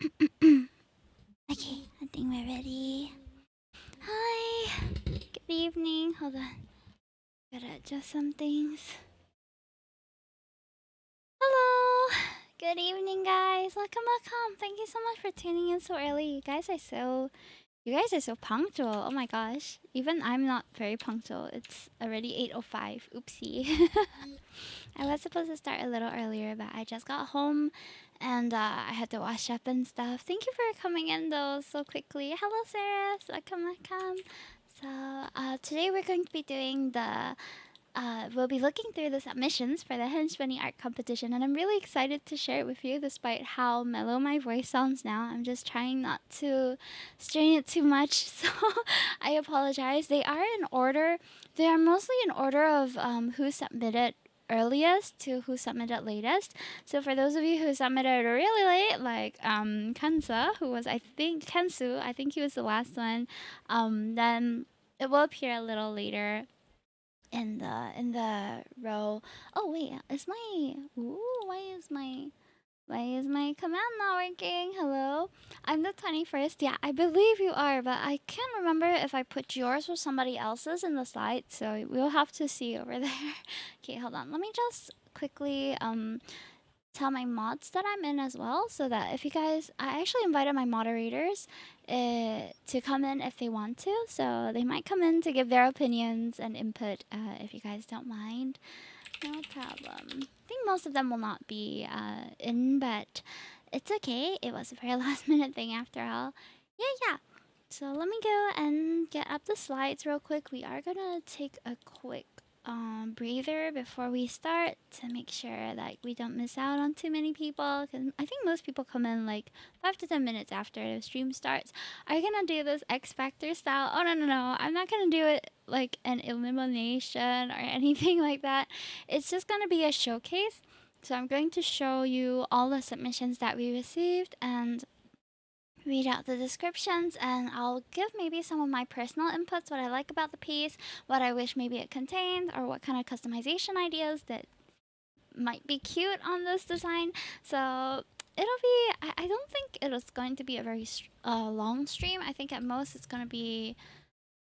Okay, I think we're ready. Hi. Good evening. Hold on. Gotta adjust some things. Hello. Good evening, guys. Welcome, welcome. Thank you so much for tuning in so early. You guys are so punctual. Oh my gosh. Even I'm not very punctual. It's already 8:05. Oopsie. I was supposed to start a little earlier, but I just got home and I had to wash up and stuff. Thank you for coming in though so quickly. Hello, Sarah. Welcome, welcome. So today we're going to be doing we'll be looking through the submissions for the Henchbunny art competition, and I'm really excited to share it with you despite how mellow my voice sounds now. I'm just trying not to strain it too much, so I apologize. They are in order. They are mostly in order of who submitted earliest to who submitted latest. So for those of you who submitted really late, like Kansa, who was Kensu, I think he was the last one, then it will appear a little later in the row. Oh wait, is my why is my command not working? Hello? I'm the 21st. Yeah, I believe you are, but I can't remember if I put yours or somebody else's in the slide, so we'll have to see over there. Okay, hold on. Let me just quickly tell my mods that I'm in as well, so that if you guys, I actually invited my moderators to come in if they want to, so they might come in to give their opinions and input if you guys don't mind. No problem. I think most of them will not be in, but it's okay. It was a very last minute thing after all. Yeah. So let me go and get up the slides real quick. We are gonna take a quick breather before we start to make sure that we don't miss out on too many people. Because I think most people come in like 5 to 10 minutes after the stream starts. Are you gonna do this X Factor style? Oh no! I'm not gonna do it like an elimination or anything like that. It's just gonna be a showcase. So I'm going to show you all the submissions that we received and read out the descriptions, and I'll give maybe some of my personal inputs, what I like about the piece, what I wish maybe it contained, or what kind of customization ideas that might be cute on this design. So I don't think it is going to be a very long stream. I think at most it's going to be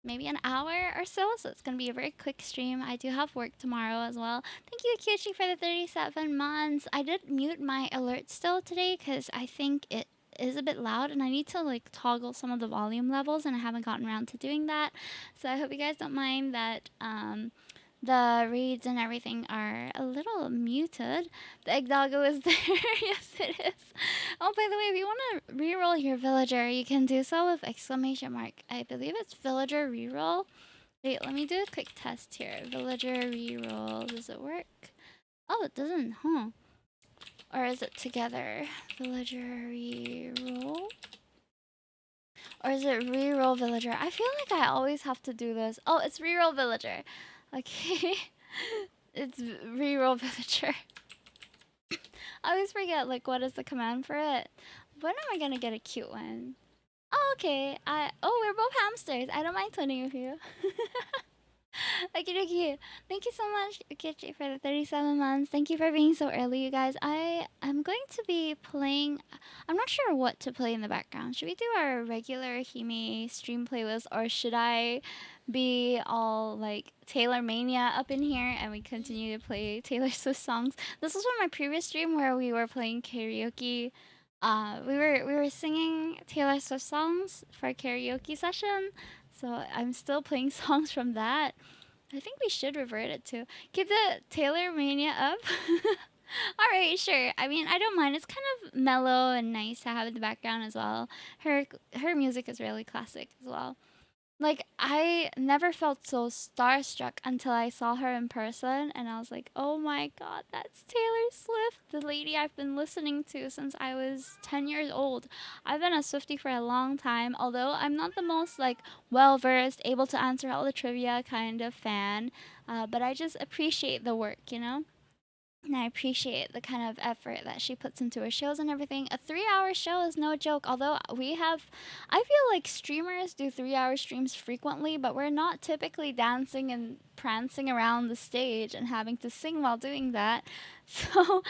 maybe an hour or so. So it's going to be a very quick stream. I do have work tomorrow as well. Thank you, Kyuchi, for the 37 months. I did mute my alerts still today because I think it is a bit loud and I need to like toggle some of the volume levels and I haven't gotten around to doing that. So I hope you guys don't mind that the reads and everything are a little muted. The egg doggo is there. Yes, it is. Oh, by the way, if you want to reroll your villager, you can do so with exclamation mark. I believe it's villager reroll. Wait, let me do a quick test here. Villager reroll. Does it work? Oh, it doesn't, huh? Or is it together? Villager reroll? Or is it reroll villager? I feel like I always have to do this. Oh, it's reroll villager. Okay. It's reroll villager. I always forget like what is the command for it. When am I gonna get a cute one? Oh, okay. We're both hamsters. I don't mind tuning with you. Okie dokie. Thank you so much, Ukichi, for the 37 months. Thank you for being so early, you guys. I am going to be playing. I'm not sure what to play in the background. Should we do our regular Hime stream playlist, or should I be all like Taylor Mania up in here and we continue to play Taylor Swift songs? This was from my previous stream where we were playing karaoke. We were singing Taylor Swift songs for a karaoke session. So I'm still playing songs from that. I think we should revert it to keep the Taylor Mania up. All right, sure. I mean, I don't mind. It's kind of mellow and nice to have in the background as well. Her music is really classic as well. Like, I never felt so starstruck until I saw her in person, and I was like, oh my god, that's Taylor Swift, the lady I've been listening to since I was 10 years old. I've been a Swiftie for a long time, although I'm not the most, like, well versed, able to answer all the trivia kind of fan, but I just appreciate the work, you know? And I appreciate the kind of effort that she puts into her shows and everything. A 3 hour show is no joke, although I feel like streamers do 3 hour streams frequently, but we're not typically dancing and prancing around the stage and having to sing while doing that. So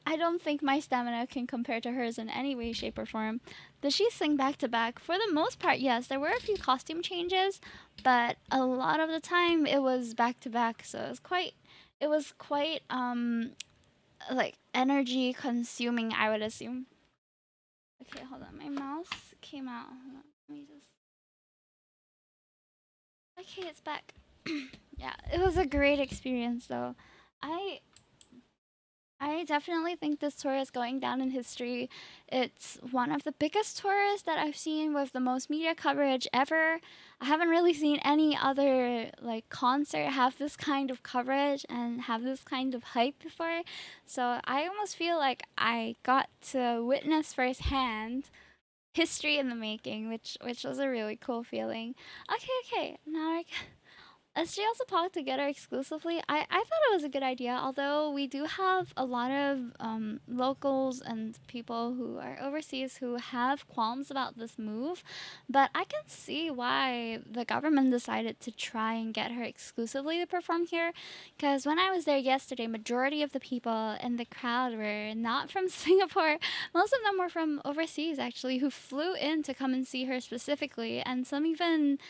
I don't think my stamina can compare to hers in any way, shape, or form. Does she sing back to back? For the most part, yes. There were a few costume changes, but a lot of the time it was back to back. So it was quite like energy consuming, I would assume. Okay, hold on. My mouse came out. Hold on. Let me just. Okay, it's back. Yeah, it was a great experience though. I I definitely think this tour is going down in history. It's one of the biggest tours that I've seen with the most media coverage ever. I haven't really seen any other like concert have this kind of coverage and have this kind of hype before. So I almost feel like I got to witness firsthand history in the making, which was a really cool feeling. Okay, okay. Now I SJ also talked together exclusively. I thought it was a good idea, although we do have a lot of locals and people who are overseas who have qualms about this move. But I can see why the government decided to try and get her exclusively to perform here. Because when I was there yesterday, majority of the people in the crowd were not from Singapore. Most of them were from overseas, actually, who flew in to come and see her specifically. And some even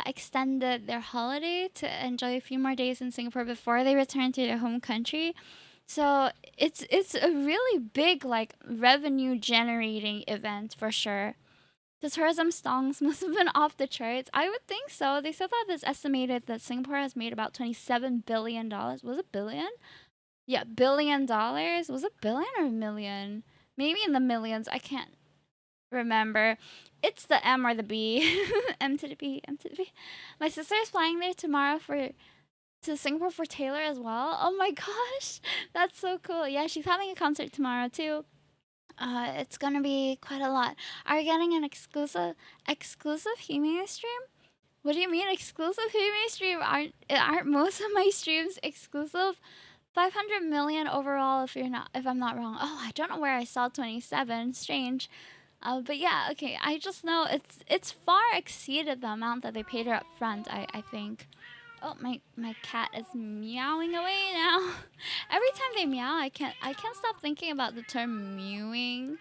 extended their holiday to enjoy a few more days in Singapore before they return to their home country. So it's a really big like revenue generating event for sure. The tourism stongs must have been off the charts. I would think so. They said that it's estimated that Singapore has made about $27 billion. Was it billion? Yeah, $1 billion. Was it billion or million? Maybe in the millions. I can't remember. It's the M or the B. M to the B, M to the B. My sister is flying there tomorrow for to Singapore for Taylor as well. Oh my gosh, that's so cool. Yeah, she's having a concert tomorrow too. It's gonna be quite a lot. Are you getting an exclusive Hime stream? What do you mean exclusive Hime stream? Aren't most of my streams exclusive? 500 million overall if I'm not wrong. Oh, I don't know where I saw 27. Strange. But yeah, okay. I just know it's far exceeded the amount that they paid her up front. I think. Oh, my cat is meowing away now. Every time they meow, I can't stop thinking about the term mewing.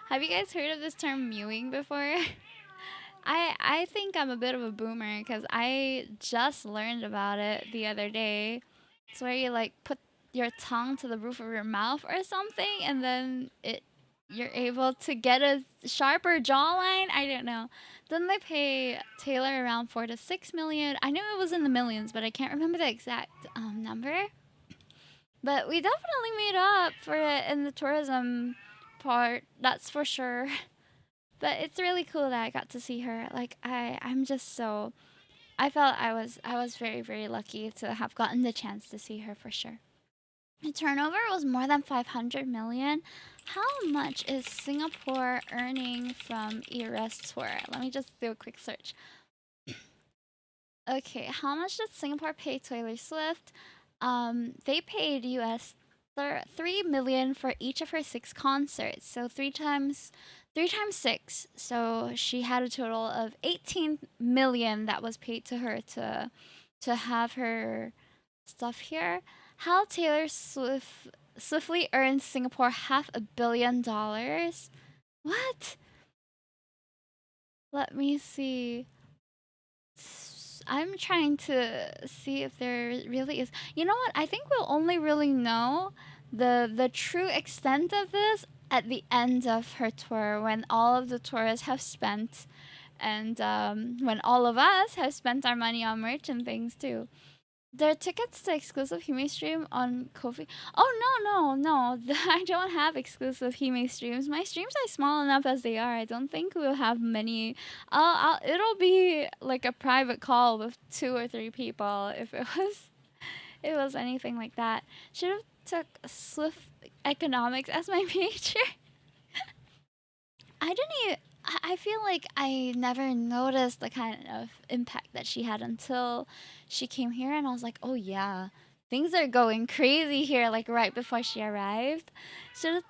Have you guys heard of this term mewing before? I think I'm a bit of a boomer because I just learned about it the other day. It's where you like put your tongue to the roof of your mouth or something, and then you're able to get a sharper jawline. I don't know. Then they pay Taylor around 4 to 6 million. I knew it was in the millions, but I can't remember the exact number. But we definitely made up for it in the tourism part. That's for sure. But it's really cool that I got to see her. Like I'm just so I felt I was very very lucky to have gotten the chance to see her for sure. The turnover was more than 500 million. How much is Singapore earning from Eras Tour? Let me just do a quick search. Okay, how much did Singapore pay Taylor Swift? They paid US 3 million for each of her 6 concerts. So three times six. So she had a total of 18 million that was paid to her to have her stuff here. How Taylor swiftly earned Singapore $500 million. What? Let me see. I'm trying to see if there really is. You know what? I think we'll only really know the true extent of this at the end of her tour when all of the tourists have spent and when all of us have spent our money on merch and things too. There are tickets to exclusive Hime stream on Kofi. Oh no! I don't have exclusive Hime streams. My streams are small enough as they are. I don't think we'll have many. It'll be like a private call with 2 or 3 people if it was anything like that. Should have took Swift economics as my major. I didn't even. I feel like I never noticed the kind of impact that she had until she came here, and I was like, oh yeah, things are going crazy here. Like right before she arrived, should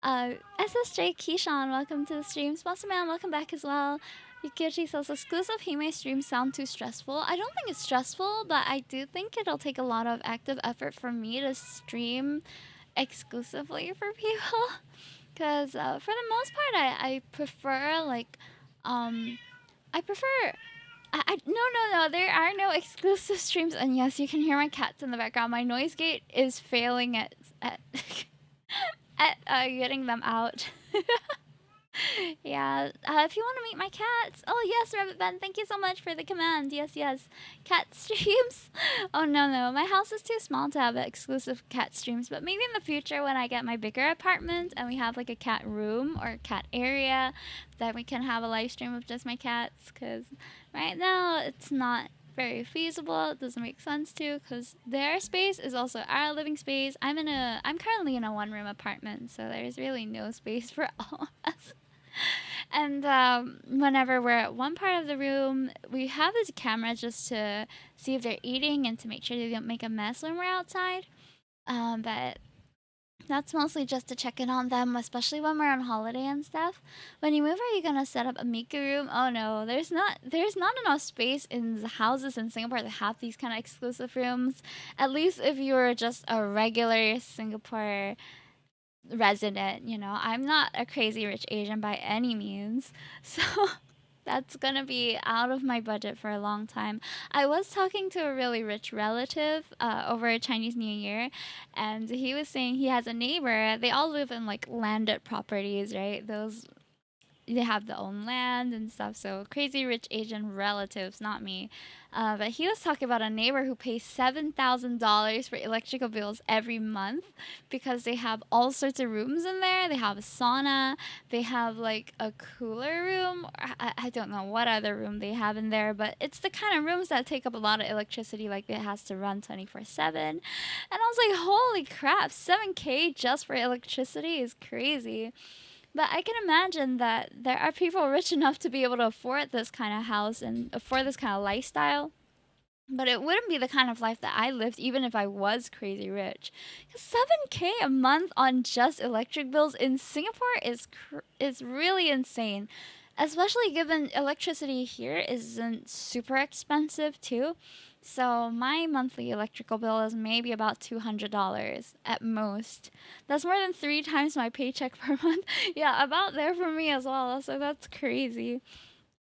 SSJ Keyshawn, welcome to the stream. Sponsor Man, welcome back as well. Yukiyoshi says exclusive Hime streams sound too stressful. I don't think it's stressful, but I do think it'll take a lot of active effort for me to stream exclusively for people. Because for the most part, I prefer like, um, I prefer. No, no, no. There are no exclusive streams, and yes, you can hear my cats in the background. My noise gate is failing at at getting them out. Yeah. If you want to meet my cats, oh yes, Rabbit Ben, thank you so much for the command. Yes, yes. Cat streams. Oh no, no, my house is too small to have exclusive cat streams. But maybe in the future, when I get my bigger apartment and we have like a cat room or cat area, then we can have a live stream of just my cats. Cause right now it's not very feasible. It doesn't make sense to, because their space is also our living space. I'm currently in a one room apartment, so there's really no space for all of us. And whenever we're at one part of the room, we have this camera just to see if they're eating and to make sure they don't make a mess when we're outside. But that's mostly just to check in on them, especially when we're on holiday and stuff. When you move, are you gonna set up a Miku room? Oh no, there's not enough space in the houses in Singapore to have these kind of exclusive rooms. At least if you're just a regular Singapore resident, I'm not a crazy rich Asian by any means. So that's gonna be out of my budget for a long time. I was talking to a really rich relative over Chinese New Year, and he was saying he has a neighbor. They all live in like landed properties, right? Those they have their own land and stuff. So crazy rich Asian relatives, not me. But he was talking about a neighbor who pays $7,000 for electrical bills every month because they have all sorts of rooms in there. They have a sauna. They have like a cooler room. I don't know what other room they have in there, but it's the kind of rooms that take up a lot of electricity. Like it has to run 24/7. And I was like, holy crap, 7K just for electricity is crazy. But I can imagine that there are people rich enough to be able to afford this kind of house and afford this kind of lifestyle. But it wouldn't be the kind of life that I lived even if I was crazy rich. 'Cause 7K a month on just electric bills in Singapore is really insane. Especially given electricity here isn't super expensive too. So my monthly electrical bill is maybe about $200 at most. That's more than 3 times my paycheck per month. Yeah, about there for me as well. So that's crazy.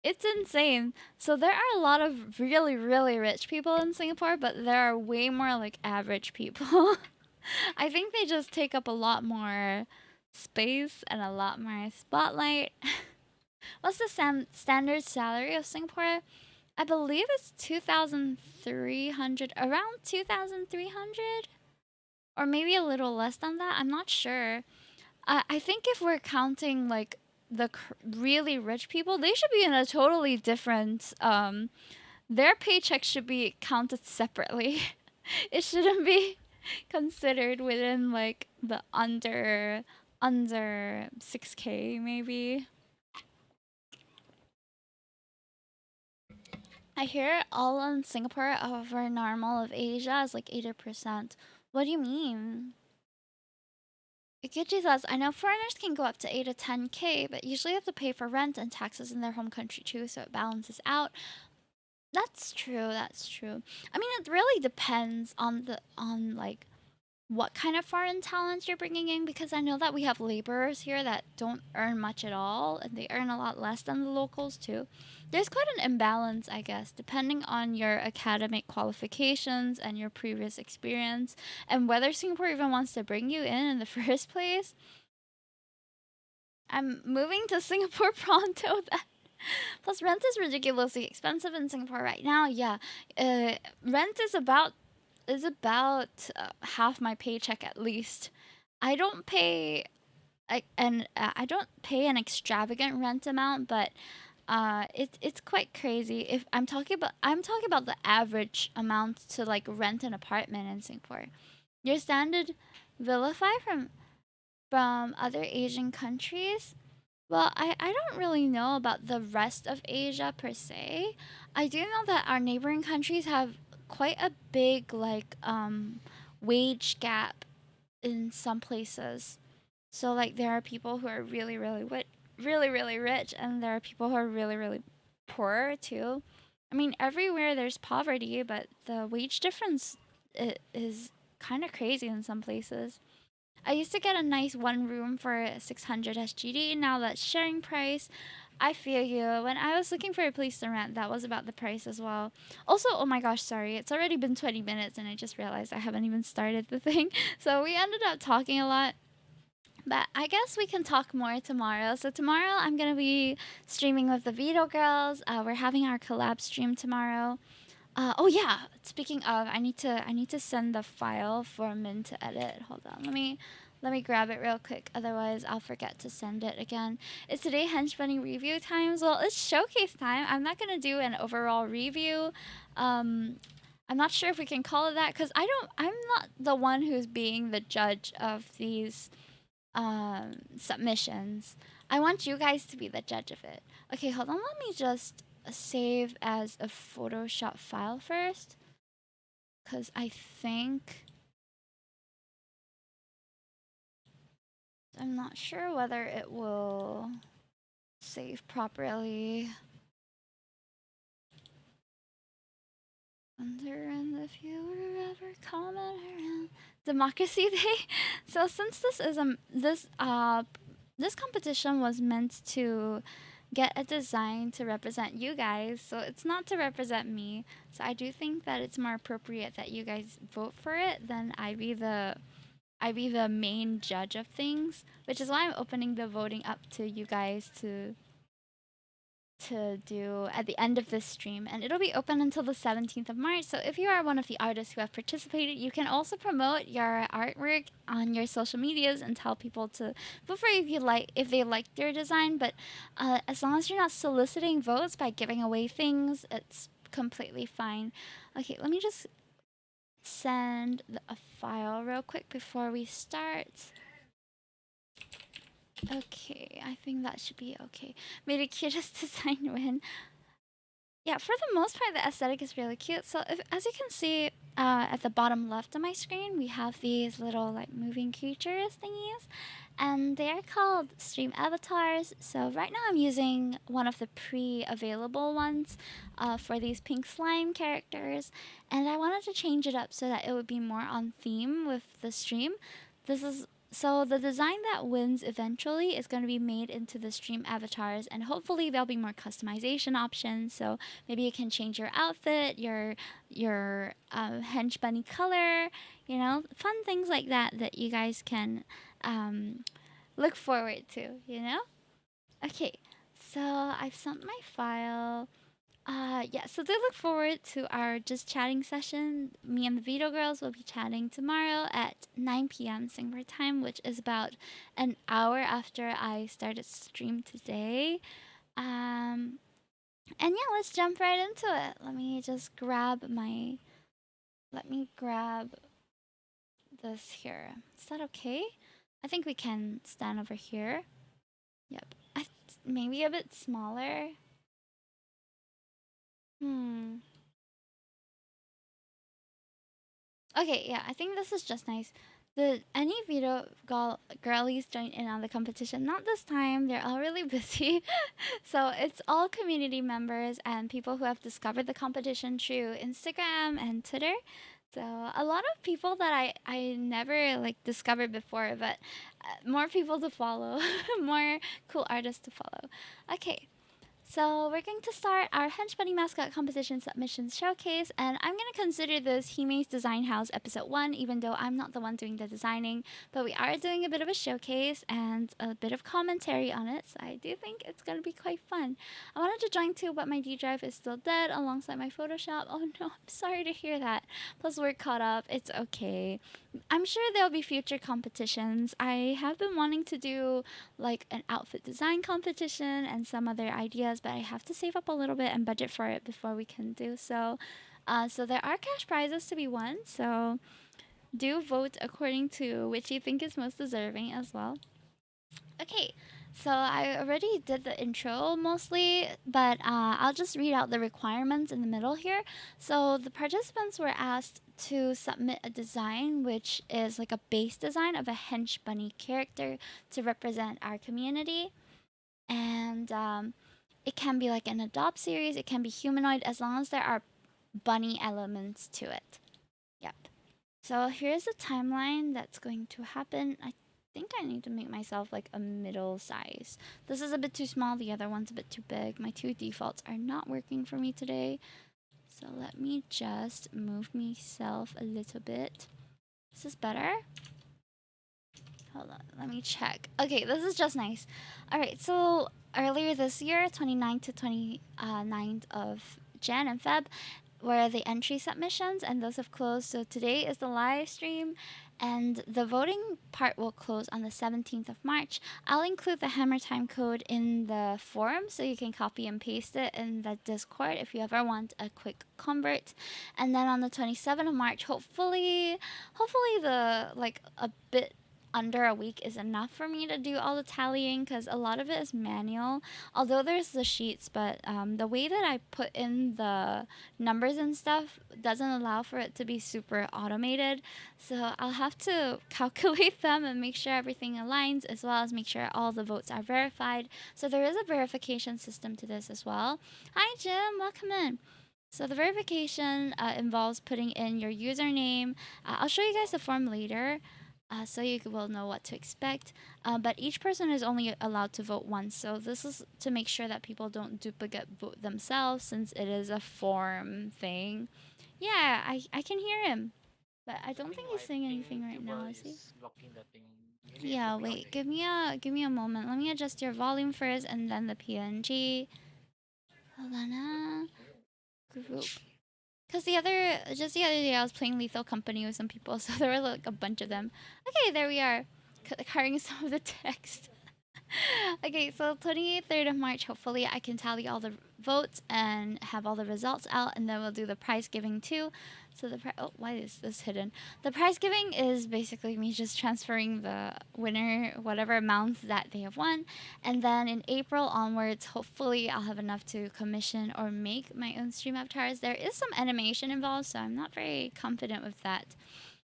It's insane. So there are a lot of really, really rich people in Singapore, but there are way more like average people. I think they just take up a lot more space and a lot more spotlight. What's the standard salary of Singapore? I believe it's 2,300, around 2,300, or maybe a little less than that. I'm not sure. I think if we're counting like the really rich people, they should be in a totally different. Their paychecks should be counted separately. It shouldn't be considered within like the under 6K maybe. I hear all in Singapore over normal of Asia is like 80%. What do you mean? Ikichi says, I know foreigners can go up to 8 to 10K, but usually have to pay for rent and taxes in their home country too, so it balances out. That's true, that's true. I mean, it really depends on like what kind of foreign talent you're bringing in, because I know that we have laborers here that don't earn much at all and they earn a lot less than the locals too. There's quite an imbalance, I guess, depending on your academic qualifications and your previous experience and whether Singapore even wants to bring you in the first place. I'm moving to Singapore pronto then. Plus, rent is ridiculously expensive in Singapore right now. Yeah, rent is about half my paycheck at least. I don't pay I don't pay an extravagant rent amount, but it's quite crazy. If I'm talking about the average amount to like rent an apartment in Singapore. Your standard vilify from other Asian countries. Well, I don't really know about the rest of Asia per se. I do know that our neighboring countries have quite a big like wage gap in some places. So like there are people who are really really rich, and there are people who are really really poor too. I mean, everywhere there's poverty, but the wage difference is kind of crazy in some places. I used to get a nice one room for 600 SGD. Now that's sharing price. I feel you. When I was looking for a place to rent, that was about the price as well. Also, oh my gosh, sorry. It's already been 20 minutes and I just realized I haven't even started the thing. So we ended up talking a lot. But I guess we can talk more tomorrow. So tomorrow I'm gonna be streaming with the Vito girls. We're having our collab stream tomorrow. Oh yeah. Speaking of, I need to send the file for Min to edit. Hold on. Let me grab it real quick. Otherwise, I'll forget to send it again. Is today Henchbunny review times? Well, it's showcase time. I'm not gonna do an overall review. Um, I'm not sure if we can call it that because I'm not the one who's being the judge of these submissions. I want you guys to be the judge of it. Okay, hold on. Let me just save as a Photoshop file first. Because I think. I'm not sure whether it will save properly. Wonder and the viewer ever comment around Democracy Day. So since this competition was meant to get a design to represent you guys, so it's not to represent me. So I do think that it's more appropriate that you guys vote for it than I be the main judge of things, which is why I'm opening the voting up to you guys to do at the end of this stream, and it'll be open until the 17th of March. So if you are one of the artists who have participated, you can also promote your artwork on your social medias and tell people to vote for you if they like your design. But as long as you're not soliciting votes by giving away things, it's completely fine. Okay, let me just send a file real quick before we start. Okay, I think that should be okay. Made the cutest design win. Yeah, for the most part, the aesthetic is really cute. So, as you can see at the bottom left of my screen, we have these little like moving creatures thingies, and they are called stream avatars. So right now, I'm using one of the pre-available ones for these pink slime characters, and I wanted to change it up so that it would be more on theme with the stream. This is so the design that wins eventually is going to be made into the stream avatars, and hopefully there'll be more customization options. So maybe you can change your outfit, your hench bunny color, fun things like that that you guys can look forward to. Okay, so I've sent my file. Yeah, so they look forward to our just chatting session. Me and the Vito girls will be chatting tomorrow at 9 p.m. Singapore time, which is about an hour after I started stream today. Um, and yeah, let's jump right into it. Let me grab this here. Is that okay? I think we can stand over here. Yep. Maybe a bit smaller. Hmm. Okay, yeah, I think this is just nice. The any Vito girlies join in on the competition. Not this time. They're all really busy. So it's all community members and people who have discovered the competition through Instagram and Twitter. So a lot of people that I never like discovered before, but more people to follow, more cool artists to follow. Okay, so we're going to start our Henchbunny Mascot Competition Submissions Showcase, and I'm going to consider this Hime's Design House Episode 1, even though I'm not the one doing the designing, but we are doing a bit of a showcase and a bit of commentary on it, so I do think it's going to be quite fun. I wanted to join too, but my D drive is still dead alongside my Photoshop. Oh no, I'm sorry to hear that. Plus we're caught up, it's okay. I'm sure there'll be future competitions. I have been wanting to do like an outfit design competition and some other ideas, but I have to save up a little bit and budget for it before we can do so. So there are cash prizes to be won. So do vote according to which you think is most deserving as well. Okay, so I already did the intro mostly, but I'll just read out the requirements in the middle here. So the participants were asked to submit a design, which is like a base design of a hench bunny character to represent our community. And it can be like an adopt series, it can be humanoid as long as there are bunny elements to it. Yep. So here's a timeline that's going to happen. I think I need to make myself like a middle size. This is a bit too small, the other one's a bit too big. My two defaults are not working for me today. So let me just move myself a little bit. Is this better? Hold on, let me check. Okay, this is just nice. Alright, so earlier this year, 29th to 29th of Jan and Feb, were the entry submissions, and those have closed. So today is the live stream, and the voting part will close on the 17th of March. I'll include the Hammer Time code in the forum so you can copy and paste it in the Discord if you ever want a quick convert. And then on the 27th of March, hopefully the like a bit under a week is enough for me to do all the tallying because a lot of it is manual, although there's the sheets, but the way that I put in the numbers and stuff doesn't allow for it to be super automated. So I'll have to calculate them and make sure everything aligns, as well as make sure all the votes are verified. So there is a verification system to this as well. Hi Jim, welcome in. So the verification involves putting in your username. I'll show you guys the form later. So you will know what to expect. But each person is only allowed to vote once. So this is to make sure that people don't duplicate vote themselves, since it is a form thing. Yeah, I can hear him. But I don't think he's saying anything right now, is he? Blocking the thing. Yeah, wait, give me a moment. Let me adjust your volume first and then the PNG. Hold on. Group. Cause just the other day, I was playing Lethal Company with some people, so there were like a bunch of them. Okay, there we are, carrying some of the text. Okay, so 23rd of March, hopefully I can tally all the votes and have all the results out, and then we'll do the prize giving too. So oh, why is this hidden? The prize giving is basically me just transferring the winner whatever amount that they have won, and then in April onwards, hopefully I'll have enough to commission or make my own stream avatars. There is some animation involved, so I'm not very confident with that.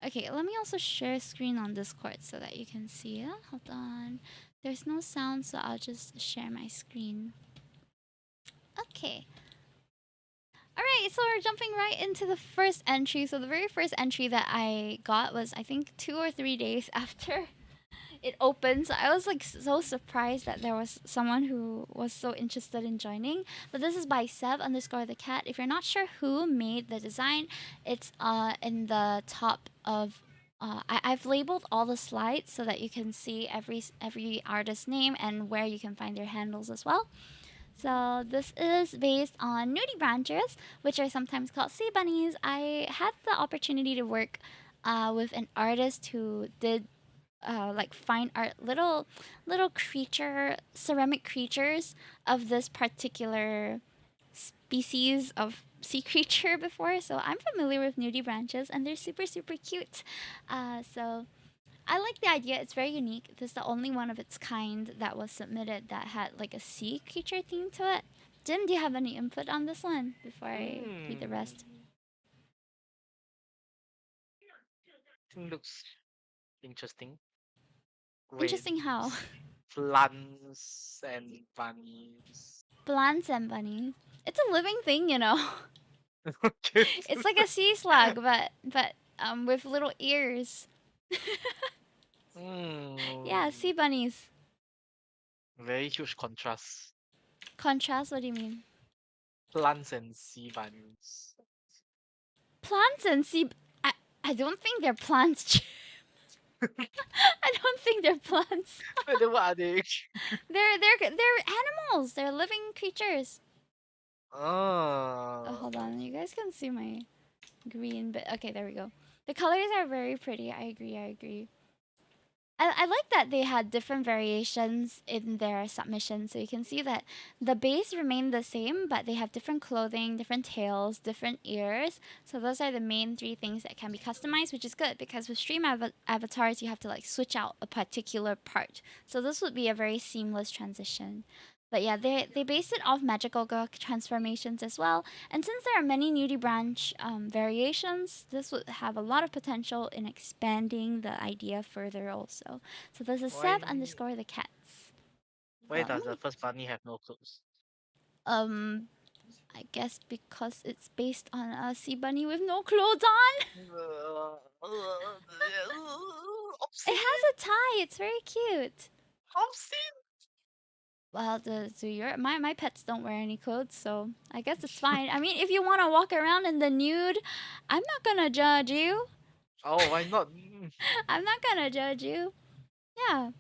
Okay, let me also share screen on Discord so that you can see it. Hold on. There's no sound, so I'll just share my screen. Okay. Alright, so we're jumping right into the first entry. So the very first entry that I got was, I think, 2 or 3 days after it opened. So I was like so surprised that there was someone who was so interested in joining. But this is by Sev underscore the cat. If you're not sure who made the design, it's in the top of I've labeled all the slides so that you can see every artist name and where you can find their handles as well. So this is based on nudie branches, which are sometimes called sea bunnies. I had the opportunity to work with an artist who did like fine art, little creature ceramic creatures of this particular species of sea creature before, so I'm familiar with nudie branches, and they're super cute. So I like the idea. It's very unique. This is the only one of its kind that was submitted that had like a sea creature theme to it. Jim, do you have any input on this one before I read the rest? Looks interesting. With Interesting how. plants and bunnies. Plants and bunnies. It's a living thing, you know. Cute. It's like a sea slug, but with little ears. Yeah, mm, sea bunnies. very huge contrast. Contrast. What do you mean? Plants and sea bunnies. Plants and sea. I don't think they're plants. I don't think they're plants. Then what are they? They're animals. They're living creatures. Oh, Oh. hold on. You guys can see my green bit. Okay, there we go. The colors are very pretty. I agree. I agree. I like that they had different variations in their submission. So you can see that the base remained the same, but they have different clothing, different tails, different ears. So those are the main three things that can be customized, which is good because with stream avatars, you have to like switch out a particular part. So this would be a very seamless transition. But yeah, they based it off magical girl transformations as well. And since there are many nudie branch variations, this would have a lot of potential in expanding the idea further also. So this is Why Sev underscore the cats. why Hold on, does the first bunny have no clothes? um I guess because it's based on a sea bunny with no clothes on. It has Obscene! a tie. It's very cute. Obscene! Well, do your my pets don't wear any clothes, so I guess it's fine. I mean, if you want to walk around in the nude, I'm not gonna judge you. Oh, why not? I'm not gonna judge you. Yeah,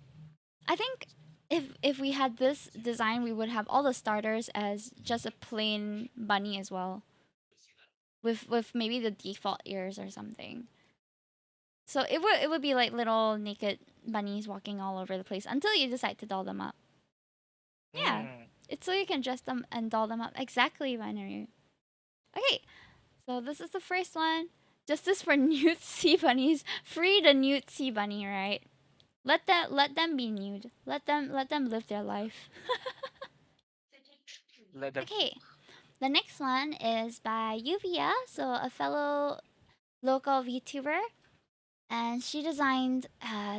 I think if we had this design, we would have all the starters as just a plain bunny as well, with maybe the default ears or something. So it would be like little naked bunnies walking all over the place until you decide to doll them up. Yeah, Mm. it's so you can dress them and doll them up exactly, binary. Okay, so this is the first one. Justice for nude sea bunnies. Free the nude sea bunny, right? Let them be nude. Let them live their life. Let them. Okay, the next one is by Yuvia, so a fellow local VTuber, and she designed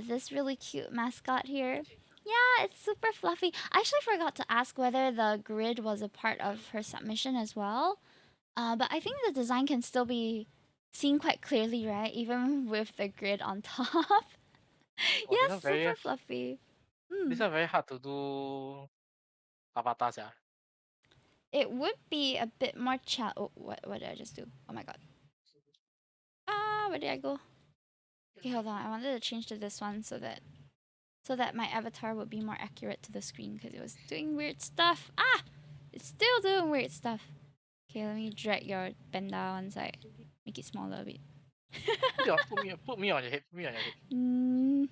this really cute mascot here. Yeah, it's super fluffy. I actually forgot to ask whether the grid was a part of her submission as well. But I think the design can still be seen quite clearly, right? Even with the grid on top. Oh, Yeah, super fluffy. this Hmm. one very hard to do avatars, yeah. It would be a bit more Oh, what did I just do? Oh my god. Ah, where did I go? Okay, hold on. I wanted to change to this one so that my avatar would be more accurate to the screen because it was doing weird stuff. Ah, it's still doing weird stuff. Okay, let me drag your panda one side. Make it smaller a bit. Put me on your head. Put me on your head. Mm,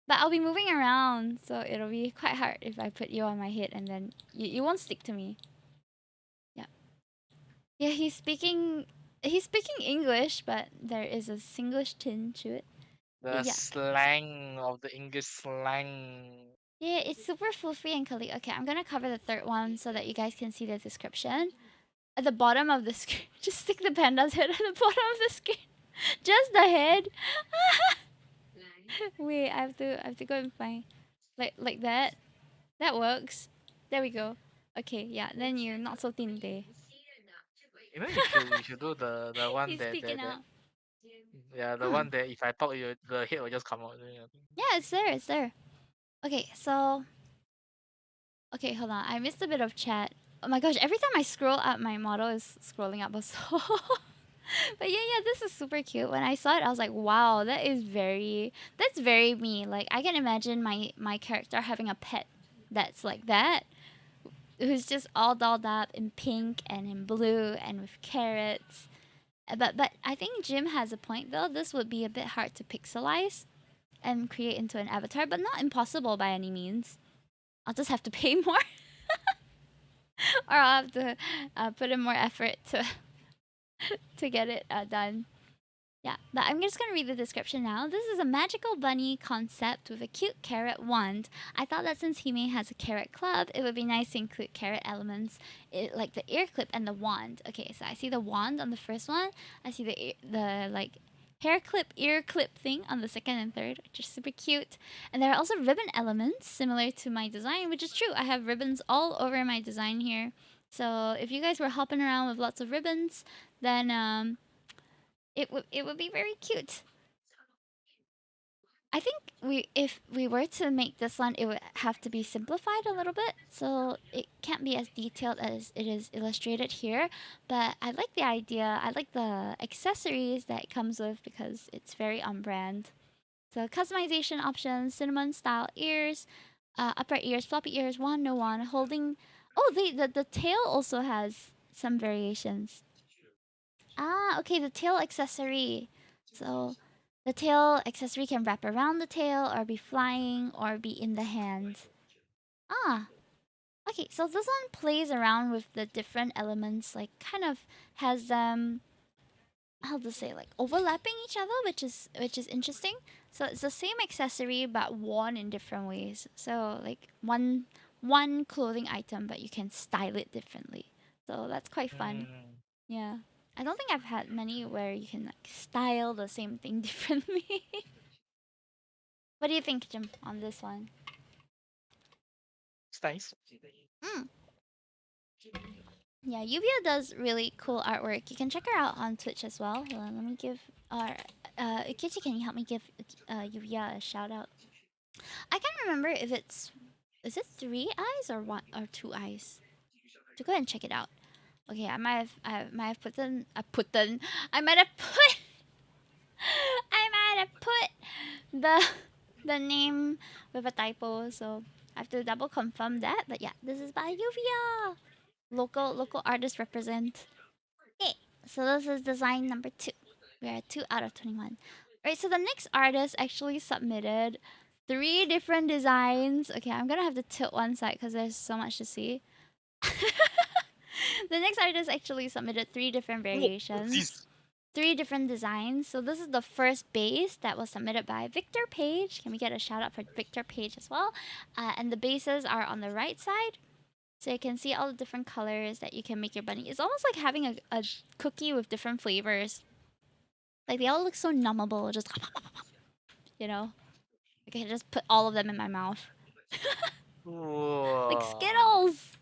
but I'll be moving around, so it'll be quite hard if I put you on my head and then you won't stick to me. Yeah. Yeah, he's speaking English, but there is a Singlish tinge to it. The Yeah. slang of the English slang. Yeah, it's super fluffy and curly. Okay, I'm gonna cover the third one so that you guys can see the description. At the bottom of the screen, just stick the panda's head at the bottom of the screen. Just the head. Wait, I have to go and find like that. That works. There we go. Okay, yeah. Then you're not so tinte. You know, you should do the one He's that speaking that that out. yeah, the Hmm. one that if I talk, the head will just come out. Yeah. Yeah, it's there. It's there. Okay, so okay, hold on. I missed a bit of chat. Oh my gosh! Every time I scroll up, my model is scrolling up also. But yeah, this is super cute. When I saw it, I was like, wow, that's very me. Like I can imagine my character having a pet that's like that, who's just all dolled up in pink and in blue and with carrots. But I think Jim has a point though. This would be a bit hard to pixelize and create into an avatar, but not impossible by any means. I'll just have to pay more, or I'll have to put in more effort to get it done. Yeah, but I'm just gonna read the description now. This is a magical bunny concept with a cute carrot wand. I thought that since Hime has a carrot club, it would be nice to include carrot elements, like the ear clip and the wand. Okay, so I see the wand on the first one. I see the like hair clip, ear clip thing on the second and third, which are super cute. And there are also ribbon elements similar to my design, which is true. I have ribbons all over my design here. So if you guys were hopping around with lots of ribbons, then it would be very cute. I think if we were to make this one, it would have to be simplified a little bit, so it can't be as detailed as it is illustrated here. But I like the idea. I like the accessories that it comes with because it's very on brand. So customization options: cinnamon style ears, upright ears, floppy ears, one no one, holding. Oh, the tail also has some variations. Ah, okay, the tail accessory. So the tail accessory can wrap around the tail or be flying or be in the hand. Ah, okay, so this one plays around with the different elements, like kind of has them how to say like overlapping each other, which is interesting. So it's the same accessory but worn in different ways. So like one clothing item but you can style it differently. So that's quite fun. Mm. Yeah. I don't think I've had many where you can like style the same thing differently. What do you think, Jim, on this one? It's nice. Mm. Yeah, Yuvia does really cool artwork. You can check her out on Twitch as well. Hold on, let me give our Ikichi, can you help me give Yuvia a shout out? I can't remember if it's is it three eyes or one or two eyes. To go ahead and check it out. Okay, I might have I might have put I might have put the name with a typo, so I have to double confirm that. But yeah, this is by Yuvia. Local artist represent. Okay, so this is design number 2. We are at 2 out of 21. Alright, so the next artist actually submitted 3 different designs. Okay, I'm gonna have to tilt one side because there's so much to see. The next artist actually submitted 3 different Oh, what's variations, this? 3 different designs. So this is the first base that was submitted by Victor Page. Can we get a shout out for Victor Page as well? And the bases are on the right side. So you can see all the different colors that you can make your bunny. It's almost like having a cookie with different flavors. Like they all look so numbable, just you know. Like I can just put all of them in my mouth. Like Whoa. Skittles!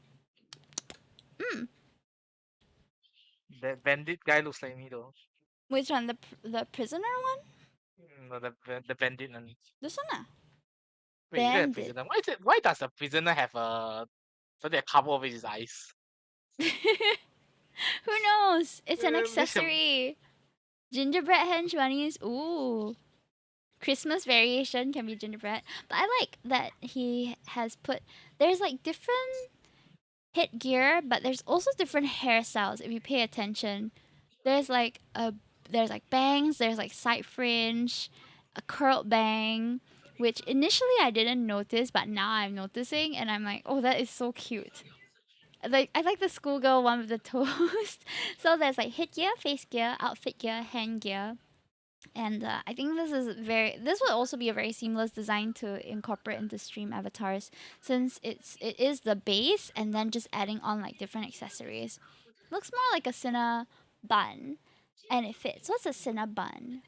Mm. That bandit guy looks like me though. Which one? The prisoner one? No, the bandit one. This one ah. Wait, is that a Bandit. prisoner? Why is it? Why does a prisoner have a something that cover over his eyes? Who knows? It's an Makes him. accessory. Gingerbread henchbunnies. Ooh. Christmas variation can be gingerbread. But I like that he has put there's like different headgear, but there's also different hairstyles if you pay attention. There's like a there's like bangs, there's like side fringe, a curled bang, which initially I didn't notice, but now I'm noticing and I'm like, "Oh, that is so cute." Like I like the schoolgirl one with the toast. So there's like headgear, face gear, outfit gear, hand gear. And I think this would also be a very seamless design to incorporate into stream avatars since it is the base and then just adding on like different accessories. Looks more like a cinna bun, and it fits. What's a cinna bun?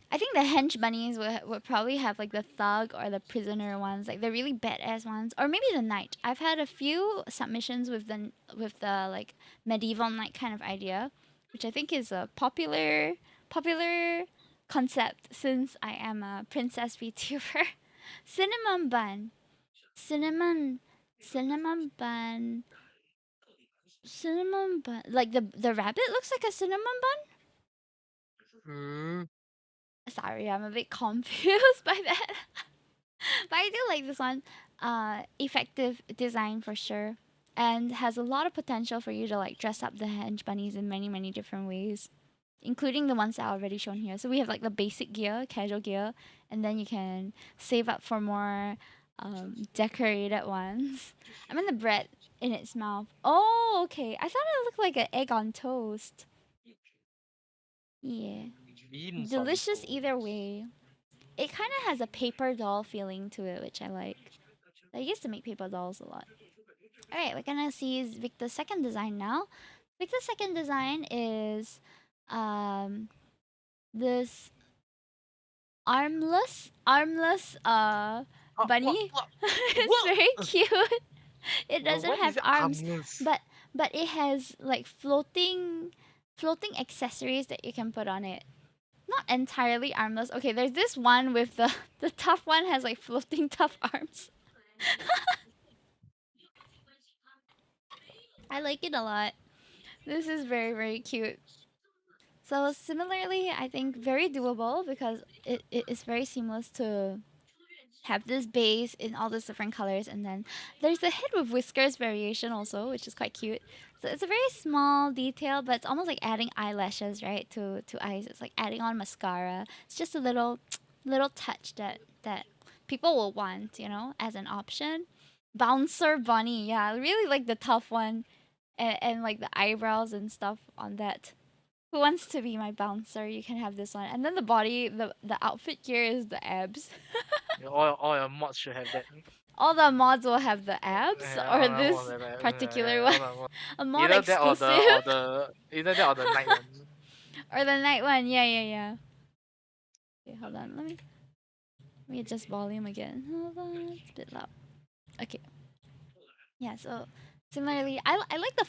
I think the hench bunnies would probably have like the thug or the prisoner ones, like the really badass ones, or maybe the knight. I've had a few submissions with the like medieval knight kind of idea, which I think is a popular concept since I am a princess VTuber. Cinnamon bun, cinnamon, cinnamon bun, cinnamon bun. Like the rabbit looks like a cinnamon bun. Hmm. Sorry, I'm a bit confused by that. But I do like this one. Effective design for sure, and has a lot of potential for you to like dress up the hench bunnies in many different ways, including the ones that are already shown here. So we have like the basic gear, casual gear, and then you can save up for more decorated ones. I mean the bread in its mouth. Oh, okay. I thought it looked like an egg on toast. Yeah, Beans on delicious toast. either way. It kind of has a paper doll feeling to it, which I like. I used to make paper dolls a lot. Alright, we're gonna see Victor's second design now. Victor's second design is um this armless bunny. What? It's What? very cute. It doesn't Why is have it arms, armless? but it has like floating accessories that you can put on it. Not entirely armless. Okay, there's this one with the the tough one has like floating tough arms. I like it a lot. This is very cute. So similarly, I think very doable because it is very seamless to have this base in all these different colors, and then there's the head with whiskers variation also, which is quite cute. So it's a very small detail, but it's almost like adding eyelashes, right, to eyes. It's like adding on mascara. It's just a little touch that people will want, as an option. Bouncer bunny, yeah, I really like the tough one, and like the eyebrows and stuff on that. Who wants to be my bouncer? You can have this one. And then the body, the outfit gear is the abs. Yeah, all your mods should have that. All the mods will have the abs, Yeah, or all this the mods have that. particular Yeah, one. all the mods. A mod Either that or the exclusive. either that or the night one. Or the night one. Yeah. Okay, hold on. Let me adjust volume again. Hold on. It's a bit loud. Okay. Yeah, so Similarly, I like the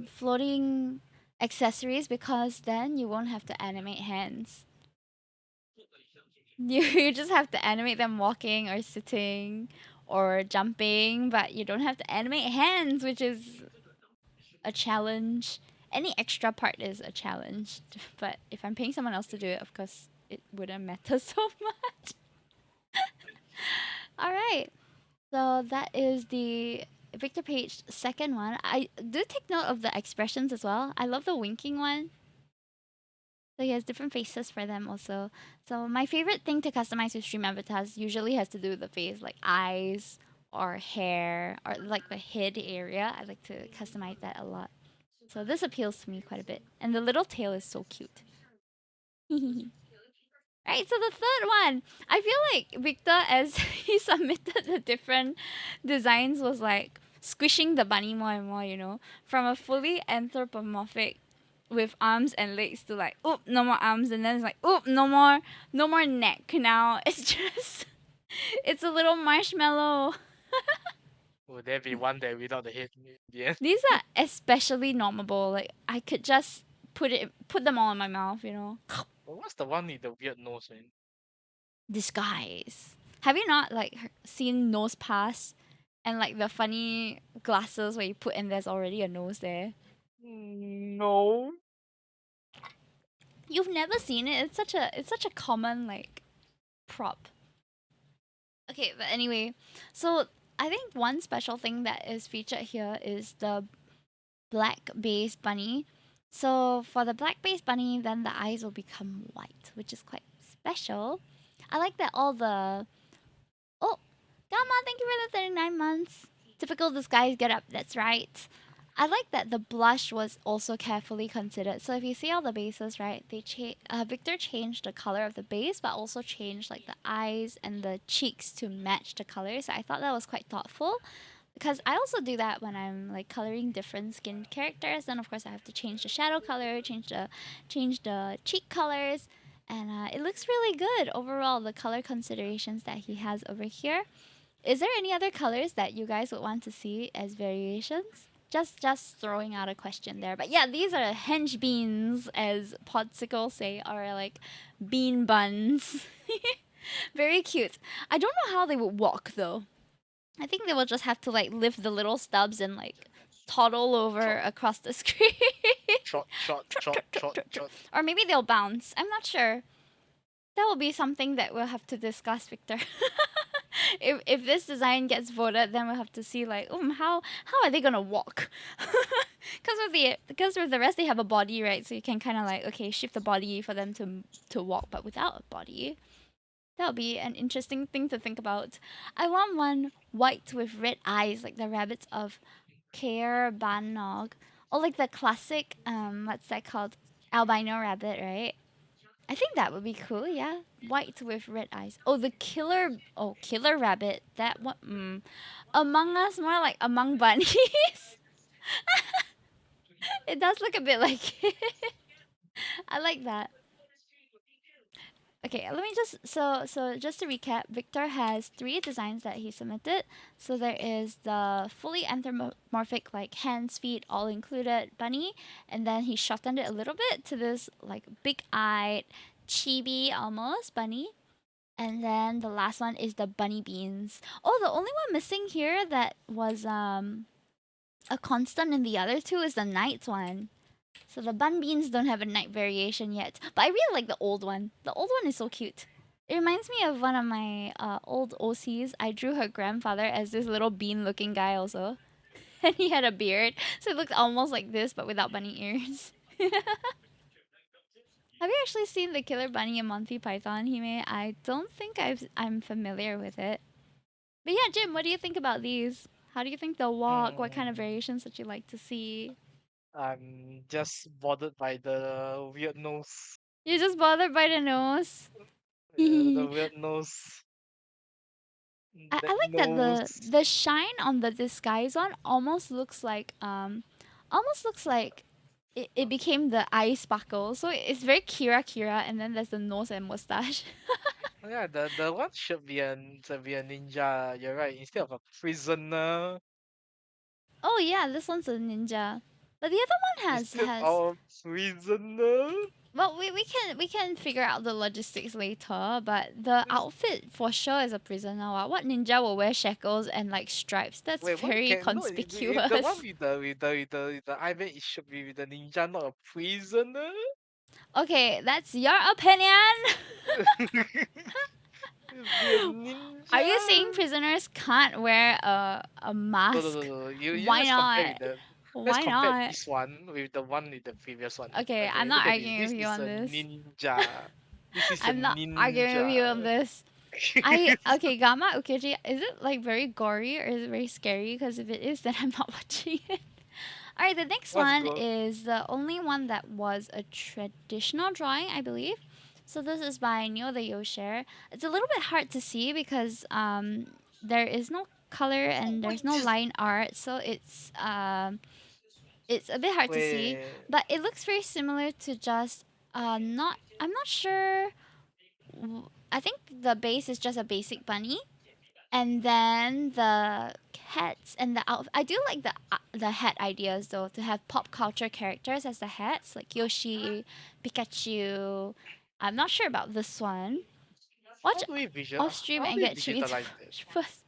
floating accessories because then you won't have to animate hands. You just have to animate them walking or sitting or jumping, but you don't have to animate hands, which is a challenge. Any extra part is a challenge. But if I'm paying someone else to do it, of course, it wouldn't matter so much. All right. So that is the Victor Page second one. I do take note of the expressions as well. I love the winking one. So he has different faces for them also. So my favorite thing to customize with stream avatars usually has to do with the face, like eyes or hair or like the head area. I like to customize that a lot. So this appeals to me quite a bit. And the little tail is so cute. Right, so the third one, I feel like Victor, as he submitted the different designs, was like squishing the bunny more and more, from a fully anthropomorphic with arms and legs to like, oop, no more arms, and then it's like, oop, no more neck. Now it's just, it's a little marshmallow. Would there be one that without the head in the end? These are especially normable. Like I could just put them all in my mouth. But what's the one with the weird nose, man? Disguise. Have you not like seen Nose Pass and like the funny glasses where you put and there's already a nose there? No. You've never seen it. It's such a common like prop. Okay, but anyway, so I think one special thing that is featured here is the black base bunny. So for the black base bunny, then the eyes will become white, which is quite special. I like that all the Oh, Gamma, thank you for the 39 months. Typical disguise get up, that's right. I like that the blush was also carefully considered. So if you see all the bases, right, Victor changed the color of the base, but also changed like the eyes and the cheeks to match the colors. So I thought that was quite thoughtful because I also do that when I'm like coloring different skin characters. Then of course I have to change the shadow color, change the cheek colors, and it looks really good overall. The color considerations that he has over here. Is there any other colors that you guys would want to see as variations? Just throwing out a question there. But yeah, these are hench beans, as Podsicle say, are like bean buns. Very cute. I don't know how they would walk though. I think they will just have to like lift the little stubs and like toddle over Trot, across the screen. trot, trot, Trot, trot, trot, trot, trot, trot, trot. trot. Or maybe they'll bounce. I'm not sure. That will be something that we'll have to discuss, Victor. If this design gets voted, then we'll have to see like, how are they gonna walk? Because with the rest they have a body, right? So you can kind of like okay shift the body for them to walk, but without a body. That would be an interesting thing to think about. I want one white with red eyes, like the rabbits of Care Bannog, or like the classic what's that called, albino rabbit, right? I think that would be cool. Yeah, white with red eyes. Oh, killer rabbit. That one. Among Us, more like Among Bunnies. It does look a bit like it. I like that. Okay, let me just to recap, Victor has three designs that he submitted. So there is the fully anthropomorphic like hands, feet, all included bunny, and then he shortened it a little bit to this like big-eyed, chibi almost bunny. And then the last one is the bunny beans. Oh, the only one missing here that was a constant in the other two is the night one. So the bun beans don't have a night variation yet. But I really like the old one. The old one is so cute. It reminds me of one of my old OCs. I drew her grandfather as this little bean looking guy also. And he had a beard. So it looked almost like this but without bunny ears. Have you actually seen the Killer Bunny in Monty Python, Hime? I don't think I'm familiar with it. But yeah, Jim, what do you think about these? How do you think they'll walk? What kind of Mm, variations would you like to see? I'm just bothered by the weird nose. You're just bothered by the nose. The I, weird nose. I That like that nose. the shine on the disguise one almost looks like it became the eye sparkle. So it's very Kira and then there's the nose and mustache. Yeah, the one should be a ninja. You're right. Instead of a prisoner. Oh yeah, this one's a ninja. But the other one Is has it has our prisoner? well, we can figure out the logistics later, but the outfit for sure is a prisoner. What ninja will wear shackles and like stripes? That's Wait, why very can no? If the one conspicuous. with the Ivan, it should be with the ninja, not a prisoner. Okay, that's your opinion. Be a Are ninja. you saying prisoners can't wear a No, no, no, mask? no. You Why let's compare not? with the let's Why compare not? this one with the one with the previous one. Okay, I'm Okay, look not at this. arguing This with you is on a this. ninja. This is a I'm not arguing with you on ninja. this. I okay, Gamma Ukeji, is it like very gory or is it very scary? Because if it is, then I'm not watching it. All right, the next What's one go? is the only one that was a traditional drawing, I believe. So this is by Neo the Yosher. It's a little bit hard to see because there is no color Oh and wait, there's no this line art, so it's a bit hard to see. wait. But it looks very similar to just not I'm not sure. I think the base is just a basic bunny, and then the hats and the outfit. I do like the hat ideas though, to have pop culture characters as the hats, like Yoshi, Pikachu. I'm not sure about this one. Watch off stream How and do we get Chewy to digitalize that? first.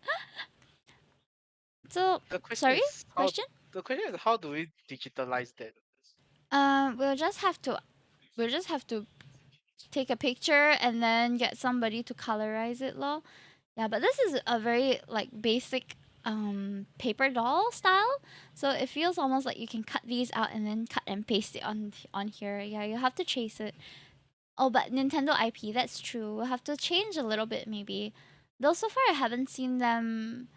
So The question sorry, is how. question. The question is how do we digitalize that? We'll just have to take a picture and then get somebody to colorize it, lol. Yeah, but this is a very like basic paper doll style. So it feels almost like you can cut these out and then cut and paste it on here. Yeah, you have to trace it. Oh, but Nintendo IP, that's true. We'll have to change a little bit maybe. Though so far I haven't seen them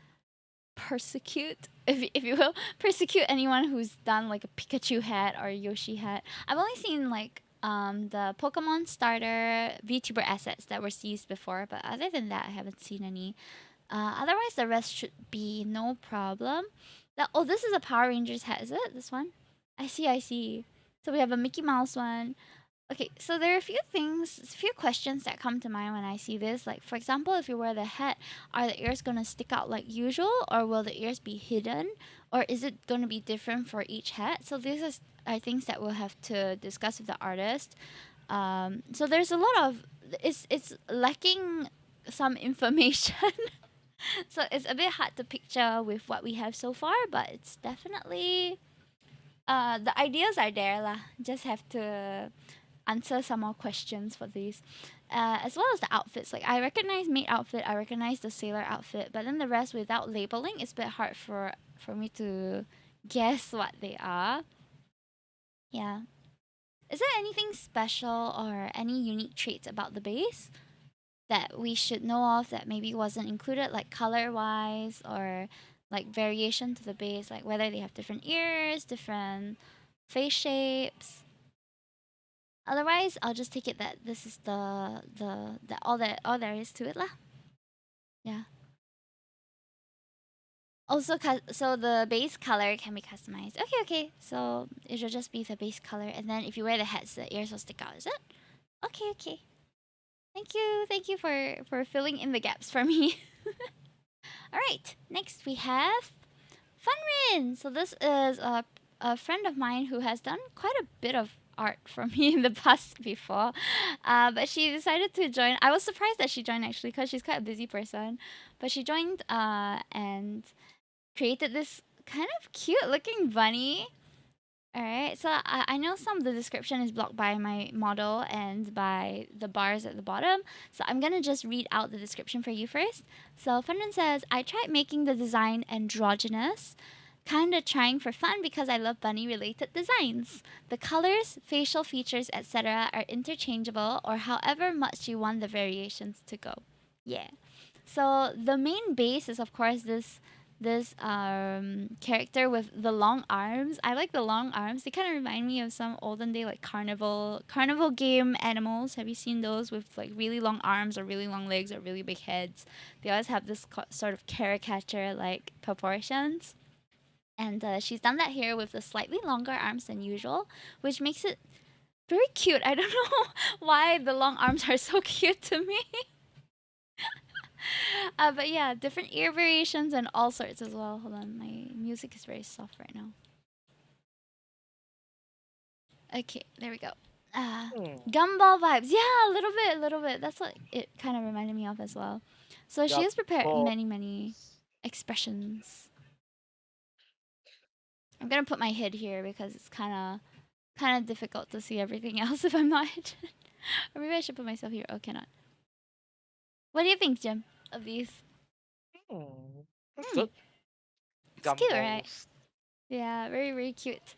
persecute, if you will, persecute anyone who's done like a Pikachu hat or a Yoshi hat. I've only seen like the Pokemon starter VTuber assets that were seized before, but other than that, I haven't seen any. Otherwise, the rest should be no problem. Oh, this is a Power Rangers hat, is it? This one? I see, I see. So we have a Mickey Mouse one. Okay, so there are a few things, a few questions that come to mind when I see this. Like, for example, if you wear the hat, are the ears going to stick out like usual, or will the ears be hidden, or is it going to be different for each hat? So are things that we'll have to discuss with the artist. So there's a lot of it's lacking some information, so it's a bit hard to picture with what we have so far. But it's definitely the ideas are there lah. Just have to answer some more questions for these. As well as the outfits. Like I recognize maid outfit, I recognize the sailor outfit, but then the rest without labeling, it's a bit hard for me to guess what they are. Yeah. Is there anything special or any unique traits about the base that we should know of that maybe wasn't included, like color wise or like variation to the base, like whether they have different ears, different face shapes? Otherwise, I'll just take it that this is the all there is to it lah. Yeah. Also, so the base color can be customized. Okay, okay. So it should just be the base color, and then if you wear the hats, the ears will stick out. Is it? Okay, okay. Thank you for filling in the gaps for me. All right. Next we have Funrin. So this is a friend of mine who has done quite a bit of art for me in the past before, but she decided to join. I was surprised that she joined actually because she's quite a busy person, but she joined and created this kind of cute looking bunny. All right, so I know some of the description is blocked by my model and by the bars at the bottom. So I'm gonna just read out the description for you first. So Funrin says, I tried making the design androgynous, kinda trying for fun because I love bunny related designs. The colors, facial features, etc. are interchangeable or however much you want the variations to go. Yeah. So the main base is of course this character with the long arms. I like the long arms. They kind of remind me of some olden day like carnival game animals. Have you seen those with like really long arms or really long legs or really big heads? They always have this sort of caricature like proportions. And she's done that here with the slightly longer arms than usual, which makes it very cute. I don't know why the long arms are so cute to me. But yeah, different ear variations and all sorts as well. Hold on, my music is very soft right now. Okay, there we go. Uh, Hmm. Gumball vibes. Yeah, a little bit, a little bit. That's what it kind of reminded me of as well. So she has prepared Gumball. many, many expressions. I'm gonna put my head here because it's kind of difficult to see everything else if I'm not hidden. Or maybe I should put myself here. Oh, cannot. What do you think, Jim, of these? Hmm. That's Hmm, good. it's cute, right? Gumballs. Yeah, very, very cute.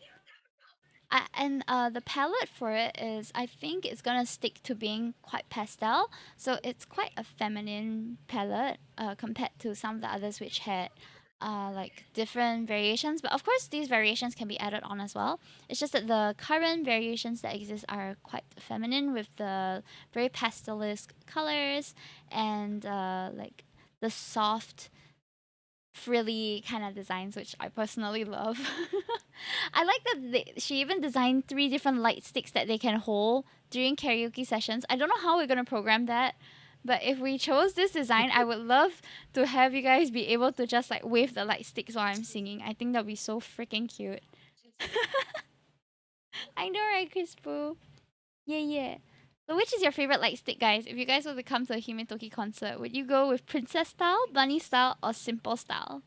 And the palette for it is, I think it's gonna stick to being quite pastel, so it's quite a feminine palette compared to some of the others which had like different variations. But of course, these variations can be added on as well. It's just that the current variations that exist are quite feminine with the very pastel-esque colors and like the soft frilly kind of designs, which I personally love. I like that she even designed three different light sticks that they can hold during karaoke sessions. I don't know how we're gonna program that, but if we chose this design, I would love to have you guys be able to just like wave the light sticks while I'm singing. I think that'd be so freaking cute. I know, right, Chris Boo? Yeah, yeah. So which is your favorite light stick, guys? If you guys were to come to a Himetoki concert, would you go with princess style, bunny style, or simple style?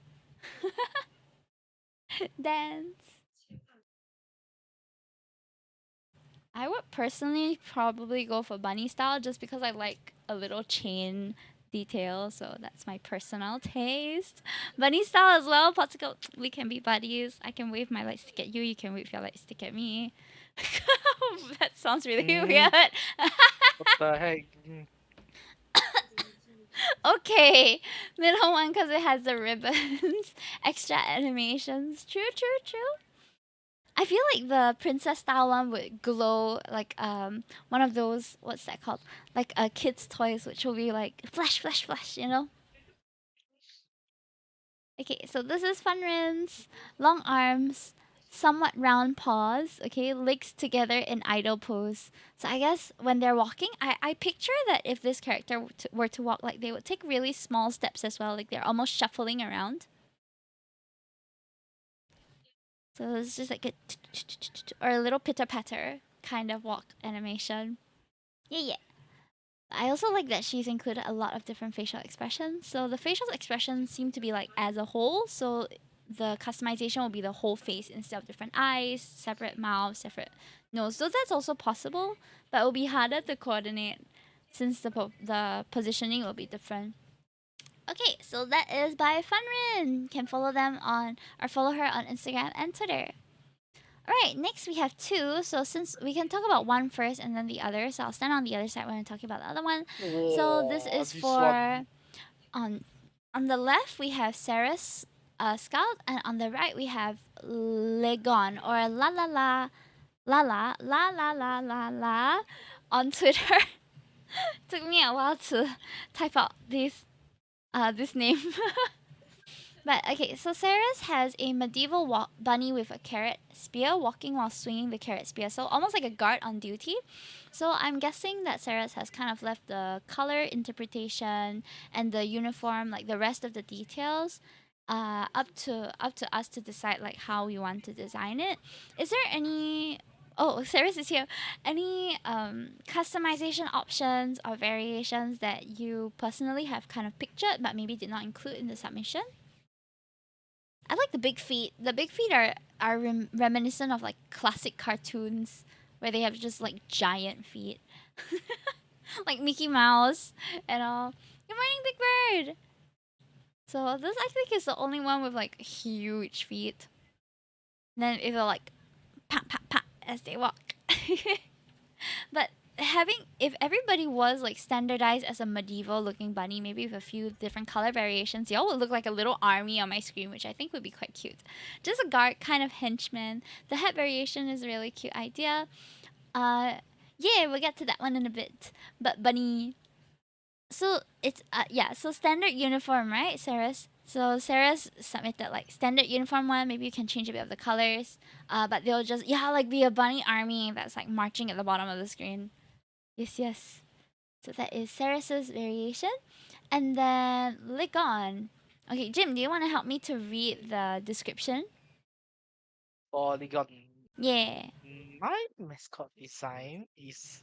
Dance. I would personally probably go for bunny style just because I like a little chain detail, so that's my personal taste. Bunny style as well, Popsicle, we can be buddies. I can wave my light stick at you, you can wave your light stick at me. That sounds really Hmm. weird. What the heck? Okay, middle one because it has the ribbons, extra animations. True, true, true. I feel like the princess style one would glow like one of those, what's that called? Like a kid's toys which will be like flash flash flash, you know? Okay, so this is Fun Rinse. Long arms, somewhat round paws, okay, legs together in idle pose. So I guess when they're walking, I picture that if this character were to walk, like they would take really small steps as well, like they're almost shuffling around. So it's just like a or a little pitter patter kind of walk animation. Yeah, yeah. I also like that she's included a lot of different facial expressions. So the facial expressions seem to be like as a whole. So the customization will be the whole face instead of different eyes, separate mouth, separate nose. So that's also possible, but it will be harder to coordinate since the positioning will be different. Okay, so that is by Funrin. Can follow them on or follow her on Instagram and Twitter. All right, next we have two. So since we can talk about one first and then the other, so I'll stand on the other side when I'm talking about the other one. So this Oh, is this one. for on on the left we have Sarah's Scout, and on the right we have Legon or La La La La La La La La La La on Twitter. Took me a while to type out this name. But okay, so Sarah's has a medieval bunny with a carrot spear walking while swinging the carrot spear. So almost like a guard on duty. So I'm guessing that Sarah's has kind of left the color interpretation and the uniform, like the rest of the details, up to us to decide like how we want to design it. Is there any Oh, Sarah's is here. Any customization options or variations that you personally have kind of pictured but maybe did not include in the submission? I like the big feet. The big feet are reminiscent of like classic cartoons where they have just like giant feet, like Mickey Mouse and all. Good morning, Big Bird. So this I think is the only one with like huge feet. Then it will like pat pat pat as they walk. But having if everybody was like standardized as a medieval looking bunny, maybe with a few different color variations, y'all would look like a little army on my screen, which I think would be quite cute. Just a guard kind of henchman. The head variation is a really cute idea. Uh yeah, we'll get to that one in a bit. But bunny, so it's yeah, so standard uniform, right, Sarah's? So Sarah's submitted like standard uniform one. Maybe you can change a bit of the colors. But they'll just like be a bunny army that's like marching at the bottom of the screen. Yes, yes. So that is Ceres's variation. And then Ligon. Okay, Jim, do you want to help me to read the description? Polygon. Yeah. My mascot design is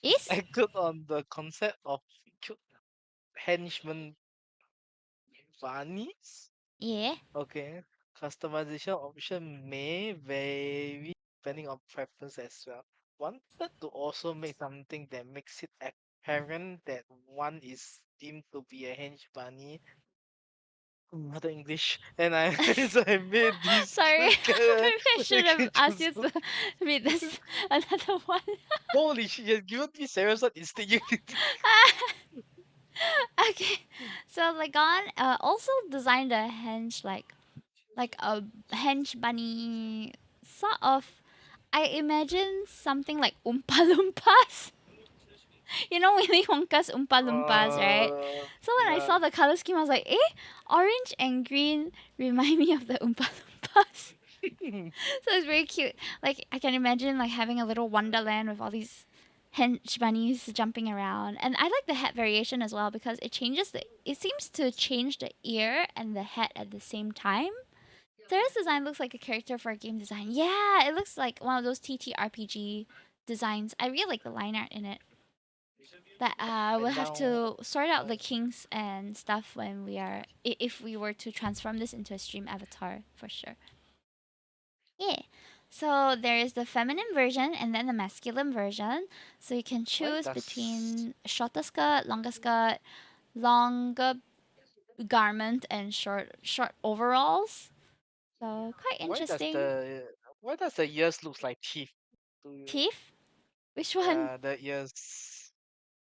Is? anchored on the concept of cute henchman bunnies. Yeah. Okay. Customization option may vary depending on preference as well. Wanted to also make something that makes it apparent that one is deemed to be a hench bunny. Mother English, and I so I made this. Sorry. Maybe I should have asked you So- to read this another one. Holy shit! You given me Sarasot instead. You Okay. So Lagan also designed a like a hench bunny sort of. I imagine something like Oompa Loompas. You know Willy Wonka's Oompa Loompas, right? So when I yeah. saw the color scheme, I was like, eh, orange and green remind me of the Oompa Loompas. So it's very cute. Like I can imagine like having a little wonderland with all these hench bunnies jumping around. And I like the hat variation as well because it seems to change the ear and the head at the same time. Sarah's design looks like a character for a game design. Yeah, it looks like one of those TTRPG designs. I really like the line art in it. But we'll And have now, to sort out the kinks and stuff when if we were to transform this into a stream avatar for sure. Yeah. So there is the feminine version and then the masculine version. So you can why choose does between skirt, longer garment, and short overalls. So quite why does interesting. the why does the ears looks like teeth? To you? Teeth? Which one? The ears.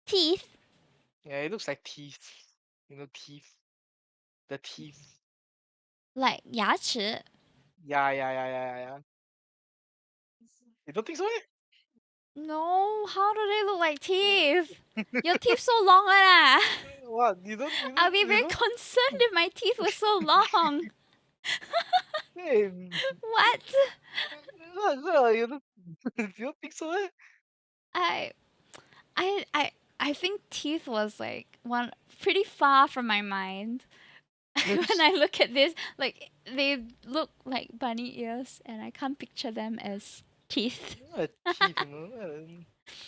Teeth? Yeah, it looks like teeth. You know, teeth. The teeth. Like 牙齿? Yeah. You don't think so? No, how do they look like teeth? Your teeth so long lah. What? You don't? You I'll don't? be You very don't? concerned if my teeth were so long. Hey, What? you don't? You don't think so? I I I I think teeth was like one pretty far from my mind. When I look at this, like they look like bunny ears and I can't picture them as teeth. Not teeth, you know.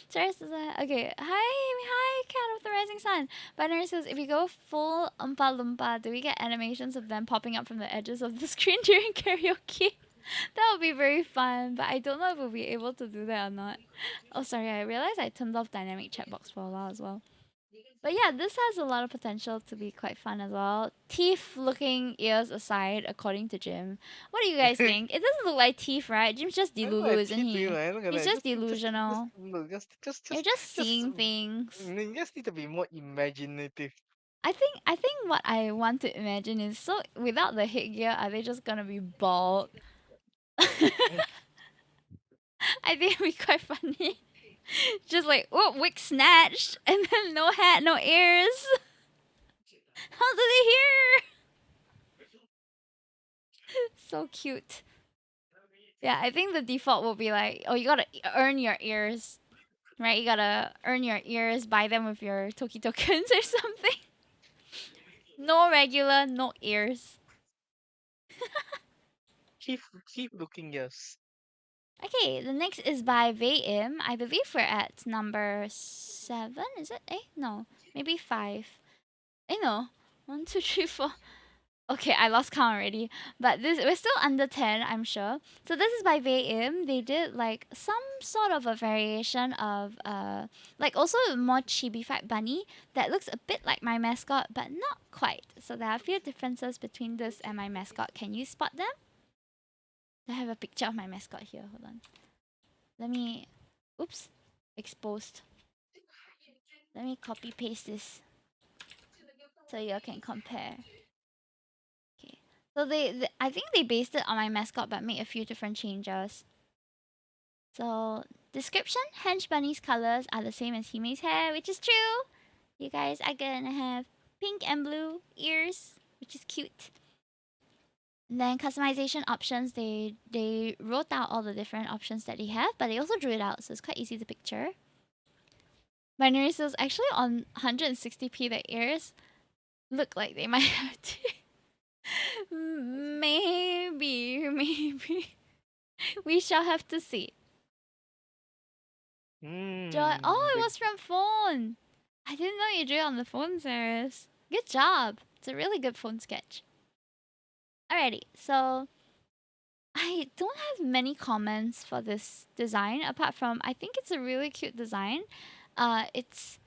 Sarah says, okay, hi, cat of the rising sun. Binary says, if you go full Oompa Loompa, do we get animations of them popping up from the edges of the screen during karaoke? That would be very fun, but I don't know if we'll be able to do that or not. Oh, sorry, I realized I turned off dynamic chat box for a while as well. But yeah, this has a lot of potential to be quite fun as well. Teeth looking ears aside, according to Jim. What do you guys think? It doesn't look like teeth, right? Jim's just I look delulu, at isn't teeth to you, he? man. Look at He's that. just Just delusional. look. You're just Just. seeing things. You just need to be more imaginative. I think what I want to imagine is so without the headgear, are they just gonna be bald? I think it'd be quite funny. Just like, oh, wig snatched, and then no hat, no ears. How do they hear? So cute. Yeah, I think the default will be like, oh, you gotta earn your ears, right? You gotta earn your ears, buy them with your Toki tokens or something. No regular, no ears. Keep looking, yes. Okay, the next is by Im. I believe we're at number 7. Is it? No, maybe 5. No. 1, 2, 3, 4. Okay, I lost count already. But this we're still under 10, I'm sure. So this is by Im. They did like some sort of a variation of like also a more chibi-fied bunny that looks a bit like my mascot, but not quite. So there are a few differences between this and my mascot. Can you spot them? I have a picture of my mascot here. Hold on. Let me. Oops. Exposed. Let me copy paste this so you all can compare. Okay. So I think they based it on my mascot but made a few different changes. So description: Henchbunny's colors are the same as Hime's hair, which is true. You guys are gonna have pink and blue ears, which is cute. And then customization options, they wrote out all the different options that they have, but they also drew it out, so it's quite easy to picture. Binary says actually on 160p the ears look like they might have to. Maybe. We shall have to see. Joy. Oh, it The was from phone. I didn't know you drew on the phone, Saris. Good job. It's a really good phone sketch. Alrighty, so I don't have many comments for this design apart from I think it's a really cute design. It's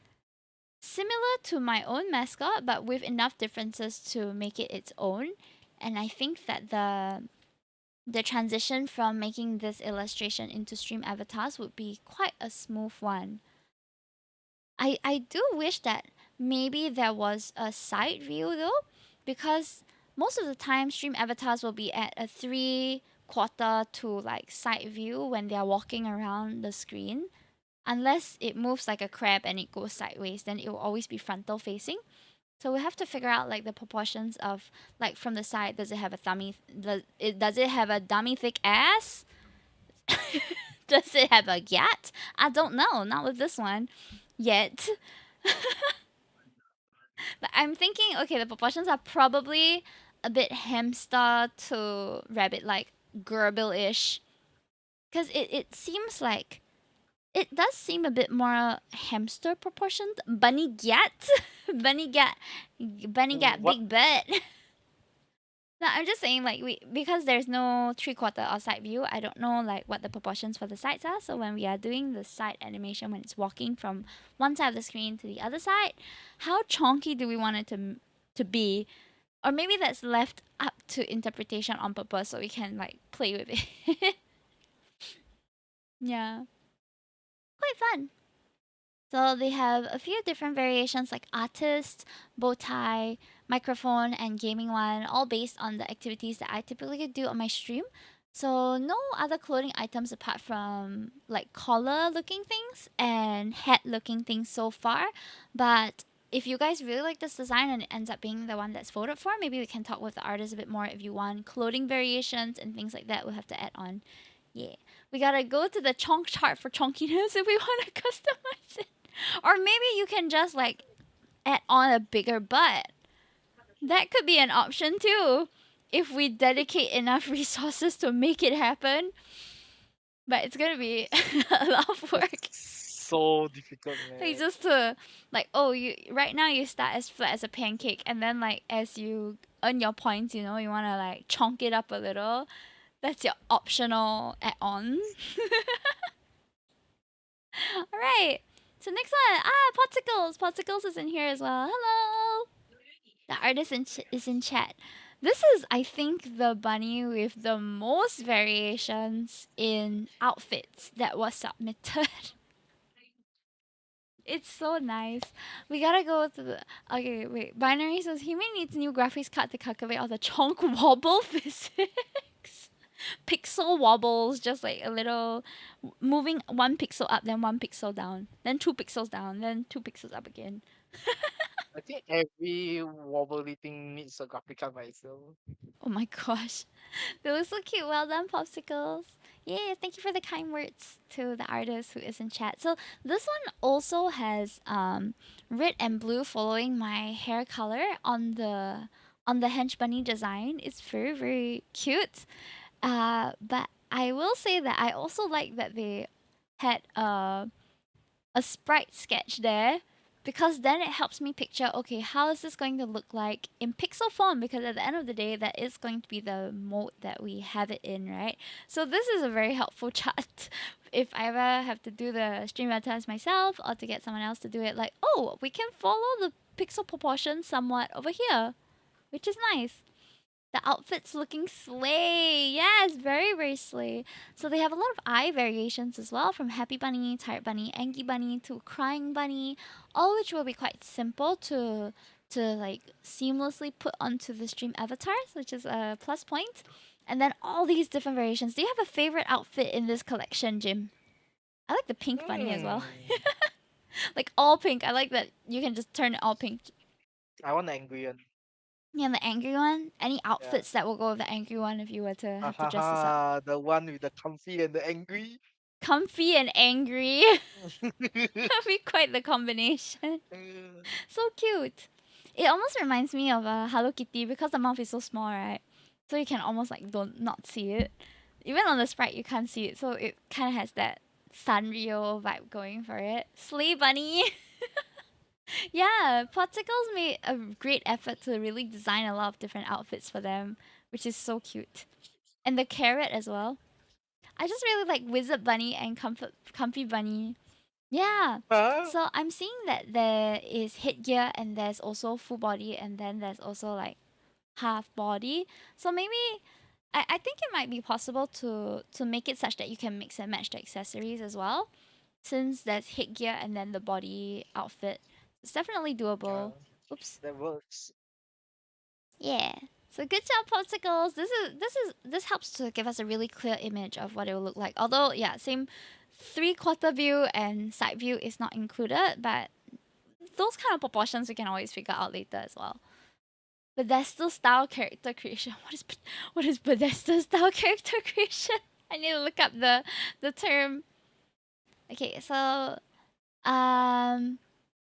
similar to my own mascot, but with enough differences to make it its own. And I think that the transition from making this illustration into stream avatars would be quite a smooth one. I do wish that maybe there was a side view though, because most of the time stream avatars will be at a 3/4 to like side view when they are walking around the screen. Unless it moves like a crab and it goes sideways, then it will always be frontal facing. So we have to figure out like the proportions of like from the side. Does it have a does it have a dummy thick ass? Does it have a gat? I don't know. Not with this one yet. But I'm thinking, okay, the proportions are probably a bit hamster to rabbit, like gerbil ish. Because it seems like it does seem a bit more hamster proportioned. Bunny gat, bunny gat, bunny gat, what big butt. No, I'm just saying like we because there's no 3/4 or side view. I don't know like what the proportions for the sides are. So when we are doing the side animation when it's walking from one side of the screen to the other side, how chonky do we want it to be? Or maybe that's left up to interpretation on purpose so we can like play with it. Yeah, quite fun. So they have a few different variations like artist, bow tie, microphone, and gaming one, all based on the activities that I typically do on my stream. So no other clothing items apart from like collar looking things and hat looking things so far. But if you guys really like this design and it ends up being the one that's voted for, maybe we can talk with the artist a bit more if you want clothing variations and things like that. We'll have to add on. Yeah. We gotta go to the chonk chart for chonkiness if we want to customize it. Or maybe you can just like add on a bigger butt. That could be an option too. If we dedicate enough resources to make it happen. But it's gonna be a lot of work. That's so difficult, Like man. just to like, oh, you right now you start as flat as a pancake and then like as you earn your points, you wanna like chonk it up a little. That's your optional add on. Alright. So next one. Potsicles. Potsicles is in here as well. Hello. The artist is in chat. This is, I think, the bunny with the most variations in outfits that was submitted. It's so nice. We gotta go to the. Okay, wait. Binary says he may needs new graphics card to calculate all the chonk wobble physics. Pixel wobbles, just like a little moving one pixel up, then one pixel down, then 2 pixels down, then 2 pixels up again. I think every wobbly thing needs a graphic card by itself. Oh my gosh. They look so cute. Well done, popsicles. Yeah, thank you for the kind words to the artist who is in chat. So this one also has red and blue following my hair color on the Henchbunny design. It's very very cute. But I will say that I also like that they had a sprite sketch there because then it helps me picture okay how is this going to look like in pixel form because at the end of the day that is going to be the mode that we have it in, right? So this is a very helpful chart if I ever have to do the stream avatars myself or to get someone else to do it, like oh we can follow the pixel proportion somewhat over here, which is nice. The outfit's looking slay. Yes, very, very slay. So they have a lot of eye variations as well, from Happy Bunny, Tired Bunny, Angry Bunny to Crying Bunny, all which will be quite simple to like seamlessly put onto the stream avatars, which is a plus point. And then all these different variations. Do you have a favorite outfit in this collection, Jim? I like the pink bunny as well. Hmm. Like all pink. I like that you can just turn it all pink. I want the angry one. Yeah, the angry one. Any Yeah. outfits that will go with the angry one if you were to Ha have to ha dress this up? ha. The one with the comfy and the angry. Comfy and angry. That'd be quite the combination. So cute. It almost reminds me of a Hello Kitty because the mouth is so small, right? So you can almost like don't not see it. Even on the sprite, you can't see it. So it kind of has that Sanrio vibe going for it. Slay Bunny. Yeah, Popsicles made a great effort to really design a lot of different outfits for them, which is so cute. And the carrot as well. I just really like Wizard Bunny and Comfy Bunny. Yeah. Huh? So I'm seeing that there is headgear and there's also full body and then there's also like half body. So maybe I think it might be possible to make it such that you can mix and match the accessories as well. Since there's headgear and then the body outfit. It's definitely Yeah, doable. Oops. that works. Yeah. So good job, popsicles. This helps to give us a really clear image of what it will look like. Although, yeah, same 3/4 view and side view is not included, but those kind of proportions we can always figure out later as well. Pedestal style character creation. What is pedestal style character creation? I need to look up the term. Okay, so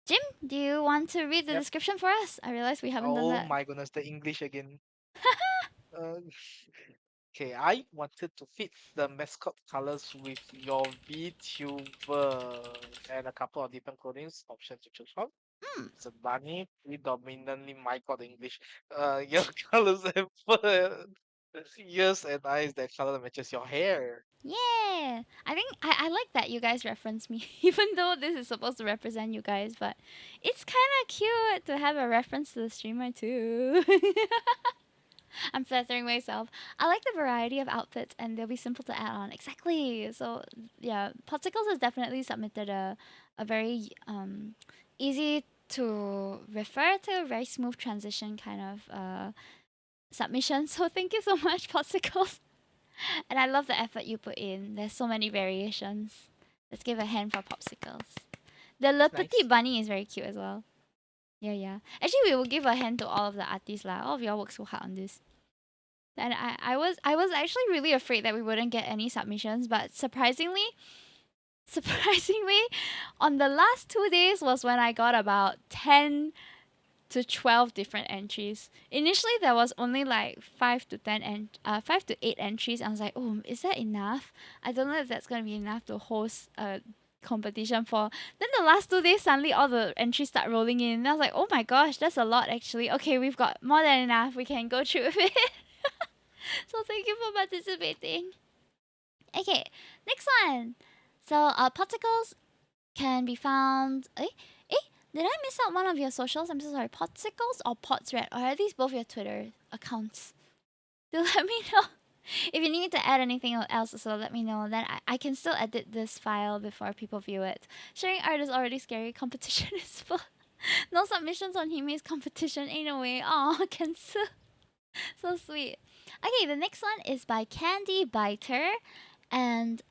Jim, do you want to read the Yep. description for us? I realize we haven't done Oh that. my goodness, the English again. Uh, okay, I wanted to fit the mascot colors with your VTuber and a couple of different clothing options to choose from. Hmm. It's a bunny, predominantly my god English. Your colors and fur, ears and eyes that color matches your hair. Yeah, I think I like that you guys reference me, even though this is supposed to represent you guys, but it's kind of cute to have a reference to the streamer too. I'm flattering myself. I like the variety of outfits, and they'll be simple to add on. Exactly. So yeah, Popsicles has definitely submitted a very easy to refer to, very smooth transition kind of submission. So thank you so much, Popsicles. And I love the effort you put in. There's so many variations. Let's give a hand for Popsicles. The Le It's Petit nice. Bunny is very cute as well. Yeah, yeah. Actually, we will give a hand to all of the artists lah. All of y'all work so hard on this. And I was actually really afraid that we wouldn't get any submissions, but surprisingly, on the last 2 days was when I got about 10 to 12 different entries. Initially, there was only like 5 to 10 and 5 to 8 entries. I was like, oh, is that enough? I don't know if that's gonna be enough to host a competition for. Then the last 2 days, suddenly all the entries start rolling in. And I was like, oh my gosh, that's a lot actually. Okay, we've got more than enough. We can go through with it. So thank you for participating. Okay, next one. So particles can be found. Did I miss out one of your socials? I'm so sorry. Potsicles or Potsred? Or are these both your Twitter accounts? Do let me know. If you need to add anything else, so let me know. Then I can still edit this file before people view it. Sharing art is already scary. Competition is full. No submissions on Hime's competition. Ain't no way. Aw, cancel. So sweet. Okay, the next one is by Candy Biter. And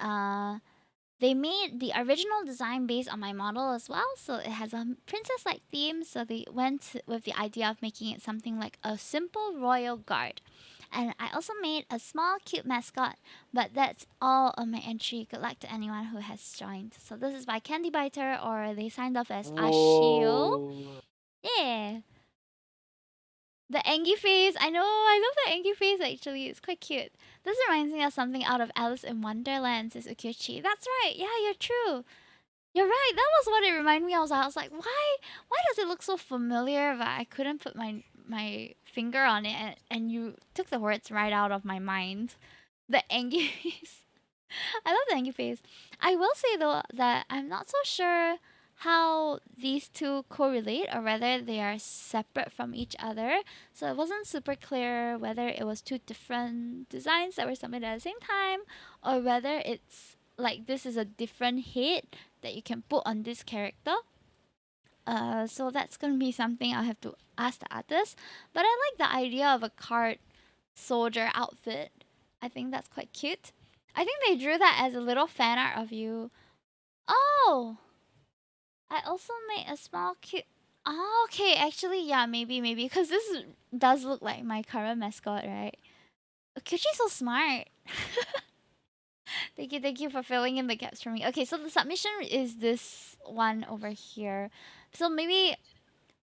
they made the original design based on my model as well. So it has a princess like theme. So they went with the idea of making it something like a simple royal guard. And I also made a small cute mascot, but that's all on my entry. Good luck to anyone who has joined. So this is by Candy Biter, or they signed off as Ashio. Whoa. Yeah. The angry face. I know. I love the angry face actually. It's quite cute. This reminds me of something out of Alice in Wonderland, says Ukiyoshi. That's right. Yeah, you're true. You're right. That was what it reminded me of. I was like, why does it look so familiar? But I couldn't put my finger on it, and you took the words right out of my mind. The angry face. I love the angry face. I will say though that I'm not so sure how these two correlate or whether they are separate from each other. So it wasn't super clear whether it was two different designs that were submitted at the same time or whether it's like this is a different head that you can put on this character. So that's gonna be something I'll have to ask the artist. But I like the idea of a card soldier outfit. I think that's quite cute. I think they drew that as a little fan art of you. Oh, I also made a small cute. Oh, okay. Actually, yeah, maybe because does look like my current mascot, right? Kyuchi's so smart. Thank you for filling in the gaps for me. Okay, so the submission is this one over here. So maybe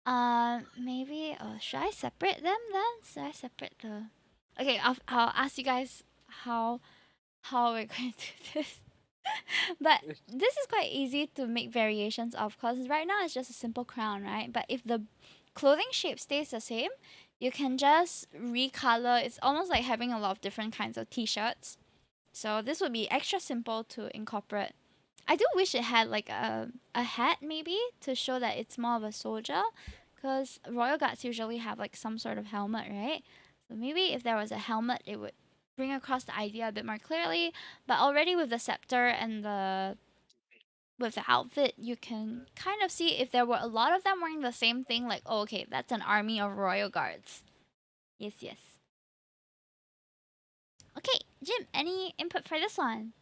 should I separate them then? Should I separate the? Okay, I'll ask you guys how how we're going to do this. But this is quite easy to make variations of because right now it's just a simple crown, right? But if the clothing shape stays the same, you can just recolor. It's almost like having a lot of different kinds of t-shirts. So this would be extra simple to incorporate. I do wish it had like a hat maybe to show that it's more of a soldier, because royal guards usually have like some sort of helmet, right? So maybe if there was a helmet, it would bring across the idea a bit more clearly. But already with the scepter and the with the outfit, you can kind of see if there were a lot of them wearing the same thing. Like, oh, okay, that's an army of royal guards. Yes, yes. Okay, Jim, any input for this one?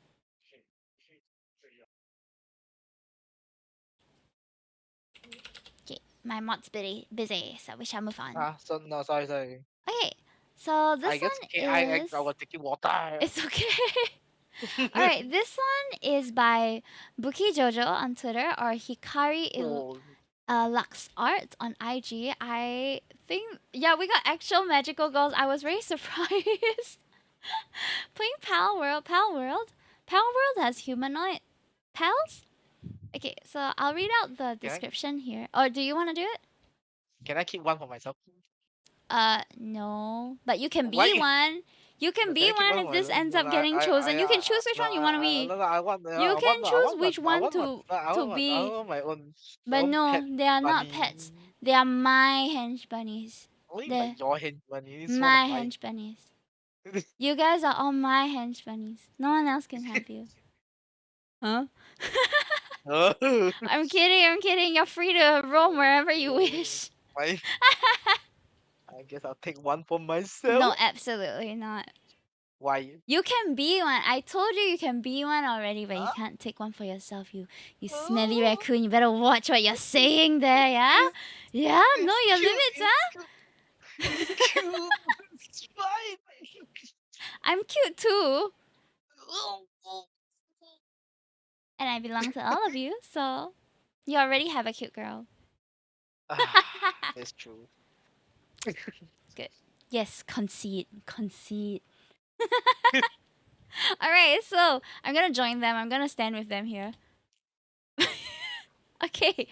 Okay, my mod's busy, so we shall move on. Ah, so no, sorry, sorry. Okay, so this I guess one okay, I is. was taking water. It's okay. Alright, this one is by Buki Jojo on Twitter or Oh, Lux Art on IG. I think, yeah, we got actual magical girls. I was very surprised. Playing Pal World. Pal World? Pal World has humanoid pals? Okay, so I'll read out the can I description here. Or do you want to do it? can I keep one for myself? No. But you can be Why? one. You can No, can be I keep one one if for this myself? ends No, up getting chosen. You can choose which no, one you want to be. no, no, I want, You can I choose want, which one to be. I want my But own pet no, they are not bunny. pets. They are my hench bunnies. Only like They're your hen bunny. It's one of my mine. hench bunnies. You guys are all my hench bunnies. No one else can have you. Huh? Oh, I'm kidding, I'm kidding. You're free to roam wherever you wish. my, I guess I'll take one for No, myself. absolutely not. Why? You can be one. I told you you can be one already, but you Huh? can't take one for yourself. You smelly Oh, raccoon. You better watch what you're saying there, yeah? Yeah, know it's your cute. limits, huh? It's cute. It's fine. I'm cute too, Oh, oh. and I belong to all of you, so you already have a cute girl. Ah, that's true. Good. Yes, concede, concede. All right, so I'm gonna join them. I'm gonna stand with them here. Okay,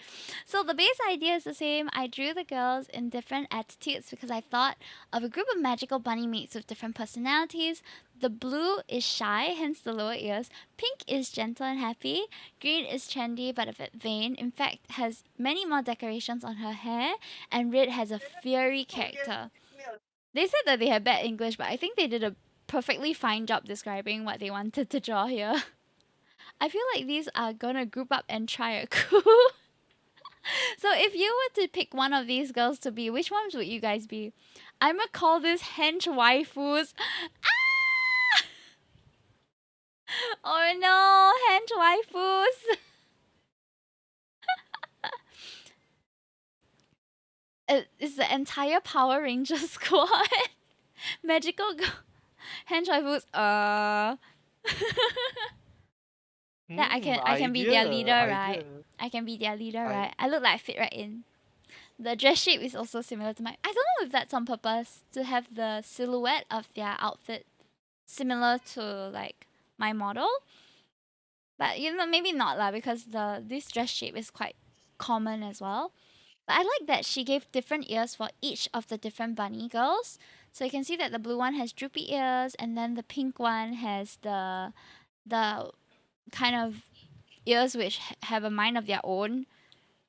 so the base idea is the same. I drew the girls in different attitudes because I thought of a group of magical bunny mates with different personalities. The blue is shy, hence the lower ears. Pink is gentle and happy. Green is trendy but a bit vain. In fact, has many more decorations on her hair. And red has a fiery character. They said that they had bad English, but I think they did a perfectly fine job describing what they wanted to draw here. I feel like these are gonna group up and try a coup. So if you were to pick one of these girls to be, which ones would you guys be? I'm gonna call this hench waifus. Ah! Oh no, hench waifus. It's the entire Power Ranger squad. Magical girl. Hench waifus. Then I can be their leader, right? Idea. I can be their leader, I right? I look like I fit right in. The dress shape is also similar to mine. I don't know if that's on purpose to have the silhouette of their outfit similar to like my model, but you know maybe not lah because the this dress shape is quite common as well. But I like that she gave different ears for each of the different bunny girls. So you can see that the blue one has droopy ears, and then the pink one has the kind of ears which have a mind of their own.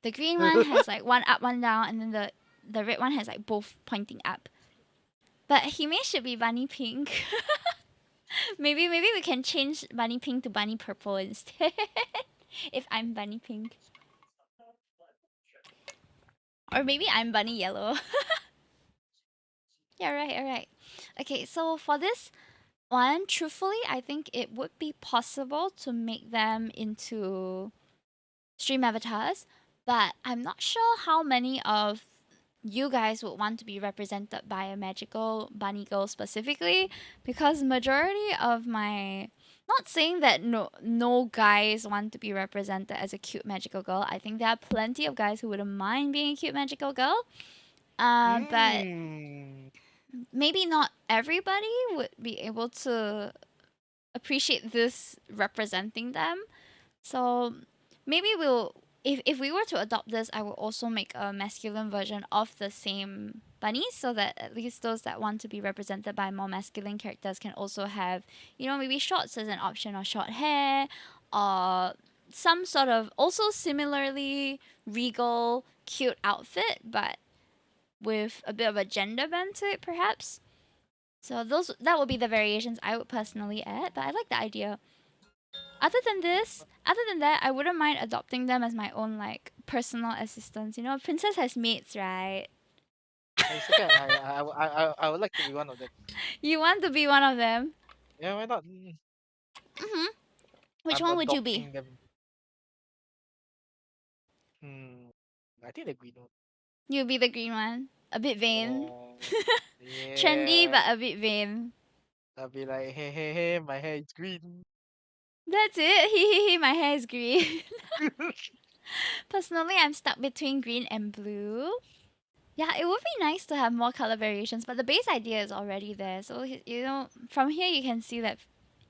The green one has like one up, one down, and then the red one has like both pointing up. But Hime should be bunny pink. Maybe we can change bunny pink to bunny purple instead. If I'm bunny pink. Or maybe I'm bunny yellow. Yeah, right, alright. Okay, so for this one, truthfully, I think it would be possible to make them into stream avatars, but I'm not sure how many of you guys would want to be represented by a magical bunny girl specifically, because majority of my Not saying that no guys want to be represented as a cute magical girl. I think there are plenty of guys who wouldn't mind being a cute magical girl. But Mm. maybe not everybody would be able to appreciate this representing them. So maybe we'll if we were to adopt this, I will also make a masculine version of the same bunny so that at least those that want to be represented by more masculine characters can also have, maybe shorts as an option or short hair or some sort of also similarly regal cute outfit but with a bit of a gender bend to it perhaps. So that would be the variations I would personally add, but I like the idea. Other than that, I wouldn't mind adopting them as my own like personal assistants. Princess has mates, right? It's okay. I would like to be one of them. You want to be one of them? Yeah, why not? Mm-hmm. Which I'm one would you be? adopting them. Hmm. I think the green one. You'll be the green one. A bit vain. Yeah. Trendy, Yeah. but a bit vain. I'll be like, hey, my hair is green. That's it. Hee, my hair is green. Personally, I'm stuck between green and blue. Yeah, it would be nice to have more color variations, but the base idea is already there. So, from here you can see that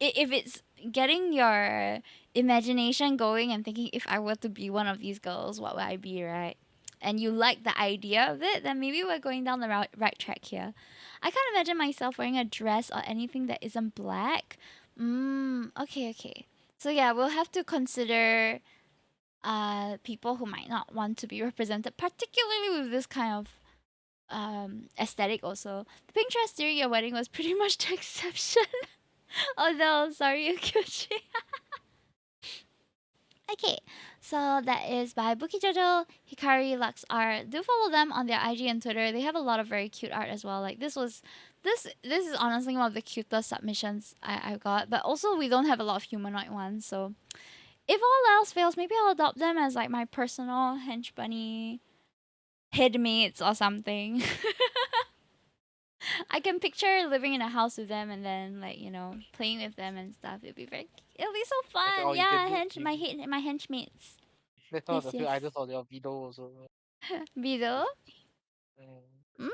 if it's getting your imagination going and thinking, if I were to be one of these girls, what would I be, right? And you like the idea of it, then maybe we're going down the right track here. I can't imagine myself wearing a dress or anything that isn't black. Okay, okay. So, yeah, we'll have to consider people who might not want to be represented, particularly with this kind of aesthetic also. The pink dress during your wedding was pretty much the exception. Although, sorry, Yukiyoshi. Okay, so that is by Buki Jojo, Hikari, Lux Art. Do follow them on their IG and Twitter. They have a lot of very cute art as well. Like this is honestly one of the cutest submissions I got. But also we don't have a lot of humanoid ones, so if all else fails, maybe I'll adopt them as like my personal Henchbunny headmates or something. I can picture living in a house with them and then like playing with them and stuff. It'll be so Like fun. all you can Yeah, do. my henchmates. That's all Yes, the few yes. idols of your video also. Vido. Mm. Hmm?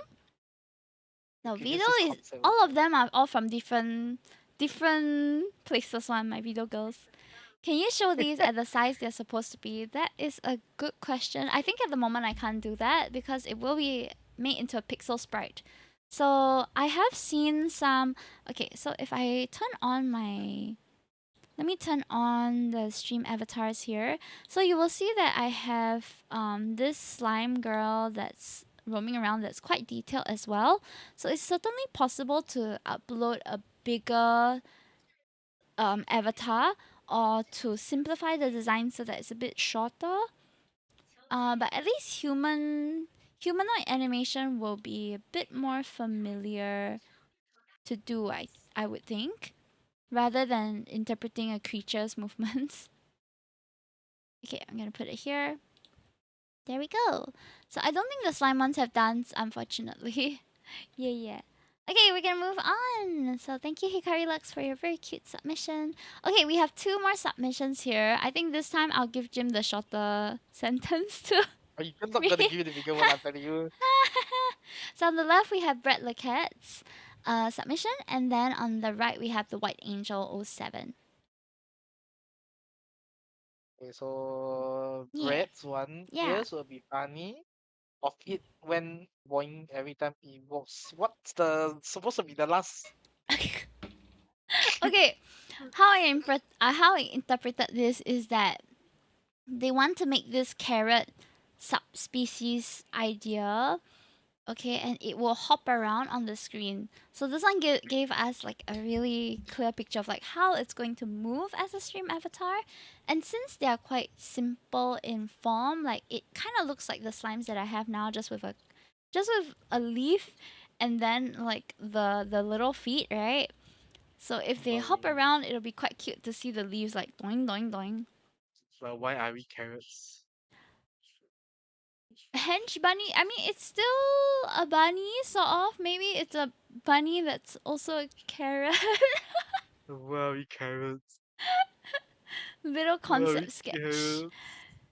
No, Okay, Vido this is is concept all of also. them are all from different places. One my Vido girls. Can you show these at the size they're supposed to be? That is a good question. I think at the moment I can't do that because it will be made into a pixel sprite. So I have seen some. Okay, so if I turn on my let me turn on the stream avatars here. So you will see that I have this slime girl that's roaming around that's quite detailed as well. So it's certainly possible to upload a bigger avatar or to simplify the design so that it's a bit shorter. But at least humanoid animation will be a bit more familiar to do. I would think rather than interpreting a creature's movements. Okay, I'm gonna put it here. There we go. So I don't think the slime ones have dance, unfortunately. Yeah, yeah. Okay, we're gonna move on. So thank you, Hikari Lux, for your very cute submission. Okay, we have two more submissions here. I think this time I'll give Jim the shorter sentence to Are you not read. gonna give it the bigger one, I'm telling you. So on the left we have Brett Lequette's submission, and then on the right we have the White Angel '07. Okay, so Yeah, Brett's one yeah. ears will be funny. Of it when boing every time he walks. What's the supposed to be the last? Okay, how I interpreted this is that they want to make this carrot subspecies idea, okay, and it will hop around on the screen. So this one gave us like a really clear picture of like how it's going to move as a stream avatar. And since they are quite simple in form, like it kind of looks like the slimes that I have now, just with a leaf and then like the little feet, right? So if they hop Boing. around, it'll be quite cute to see the leaves like doing doing doing. Well, why are we carrots? Hench bunny. I mean, it's still a bunny, sort of. Maybe it's a bunny that's also a carrot. Worry carrots. Little Worry concept sketch. carrots.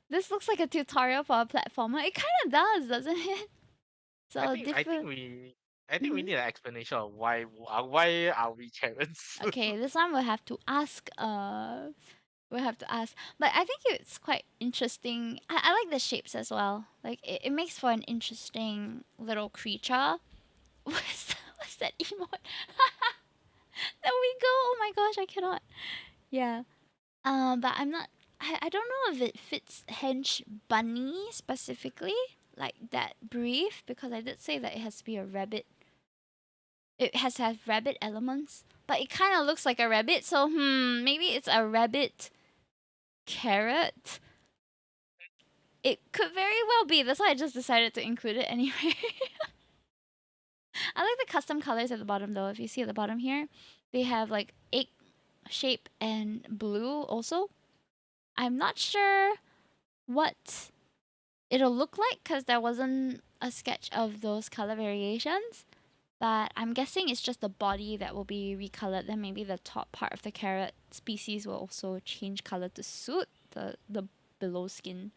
This looks like a tutorial for a platformer. It kind of does, doesn't it? I So think I think different. we I think we Mhm. need an explanation of why are we carrots? Okay, this one we'll have to ask. We'll have to ask. But I think it's quite interesting. I like the shapes as well. Like it makes for an interesting little creature. What's that emote? There we go. Oh my gosh, I cannot. Yeah. But I'm not. I don't know if it fits Hench Bunny specifically, like that brief, because I did say that it has to be a rabbit. It has to have rabbit elements, but it kind of looks like a rabbit. So maybe it's a rabbit carrot. It could very well be. That's why I just decided to include it anyway. I like the custom colors at the bottom though. If you see at the bottom here, they have like egg shape and blue also. I'm not sure what it'll look like because there wasn't a sketch of those color variations. But I'm guessing it's just the body that will be recolored. Then maybe the top part of the carrot species will also change color to suit the below skin.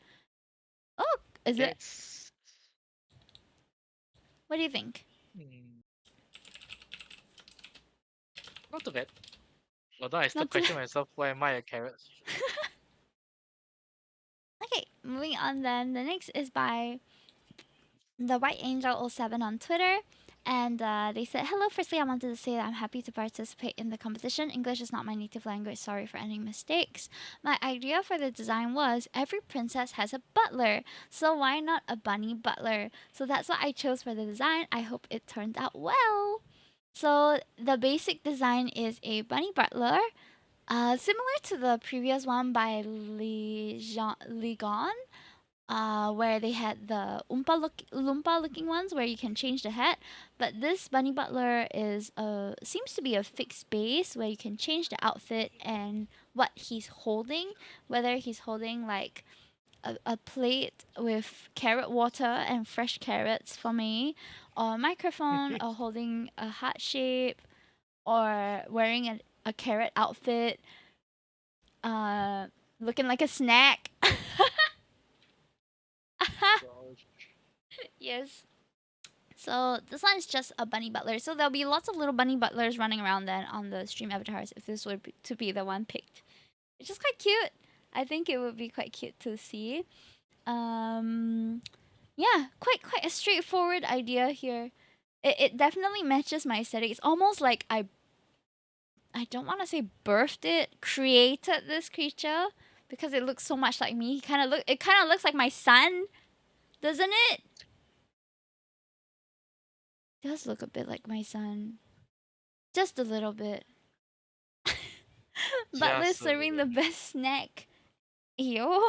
Oh, is it? That's What do you think? hmm, not too bad. Although I still Not too. question myself, why am I a carrot? Okay, moving on then. The next is by the White Angel 07 on Twitter. And they said, hello, firstly, I wanted to say that I'm happy to participate in the competition. English is not my native language. Sorry for any mistakes. My idea for the design was every princess has a butler. So why not a bunny butler? So that's what I chose for the design. I hope it turned out well. So the basic design is a bunny butler, similar to the previous one by Ligon, where they had the Loompa looking ones where you can change the hat. But this Bunny Butler is seems to be a fixed base where you can change the outfit and what he's holding, whether he's holding like a plate with carrot water and fresh carrots for me, or a microphone, or holding a heart shape, or wearing a carrot outfit, uh, looking like a snack. Gosh. Yes. So this one is just a bunny butler. So there'll be lots of little bunny butlers running around then on the stream avatars if this were to be the one picked, which is quite cute. I think it would be quite cute to see. Um, yeah, quite a straightforward idea here. It definitely matches my aesthetic. It's almost like I don't want to say birthed it, created this creature because it looks so much like me. It kind of looks like my son, doesn't it? It does look a bit like my son, just a little bit. Butler Just a serving the little. best snack. Yo.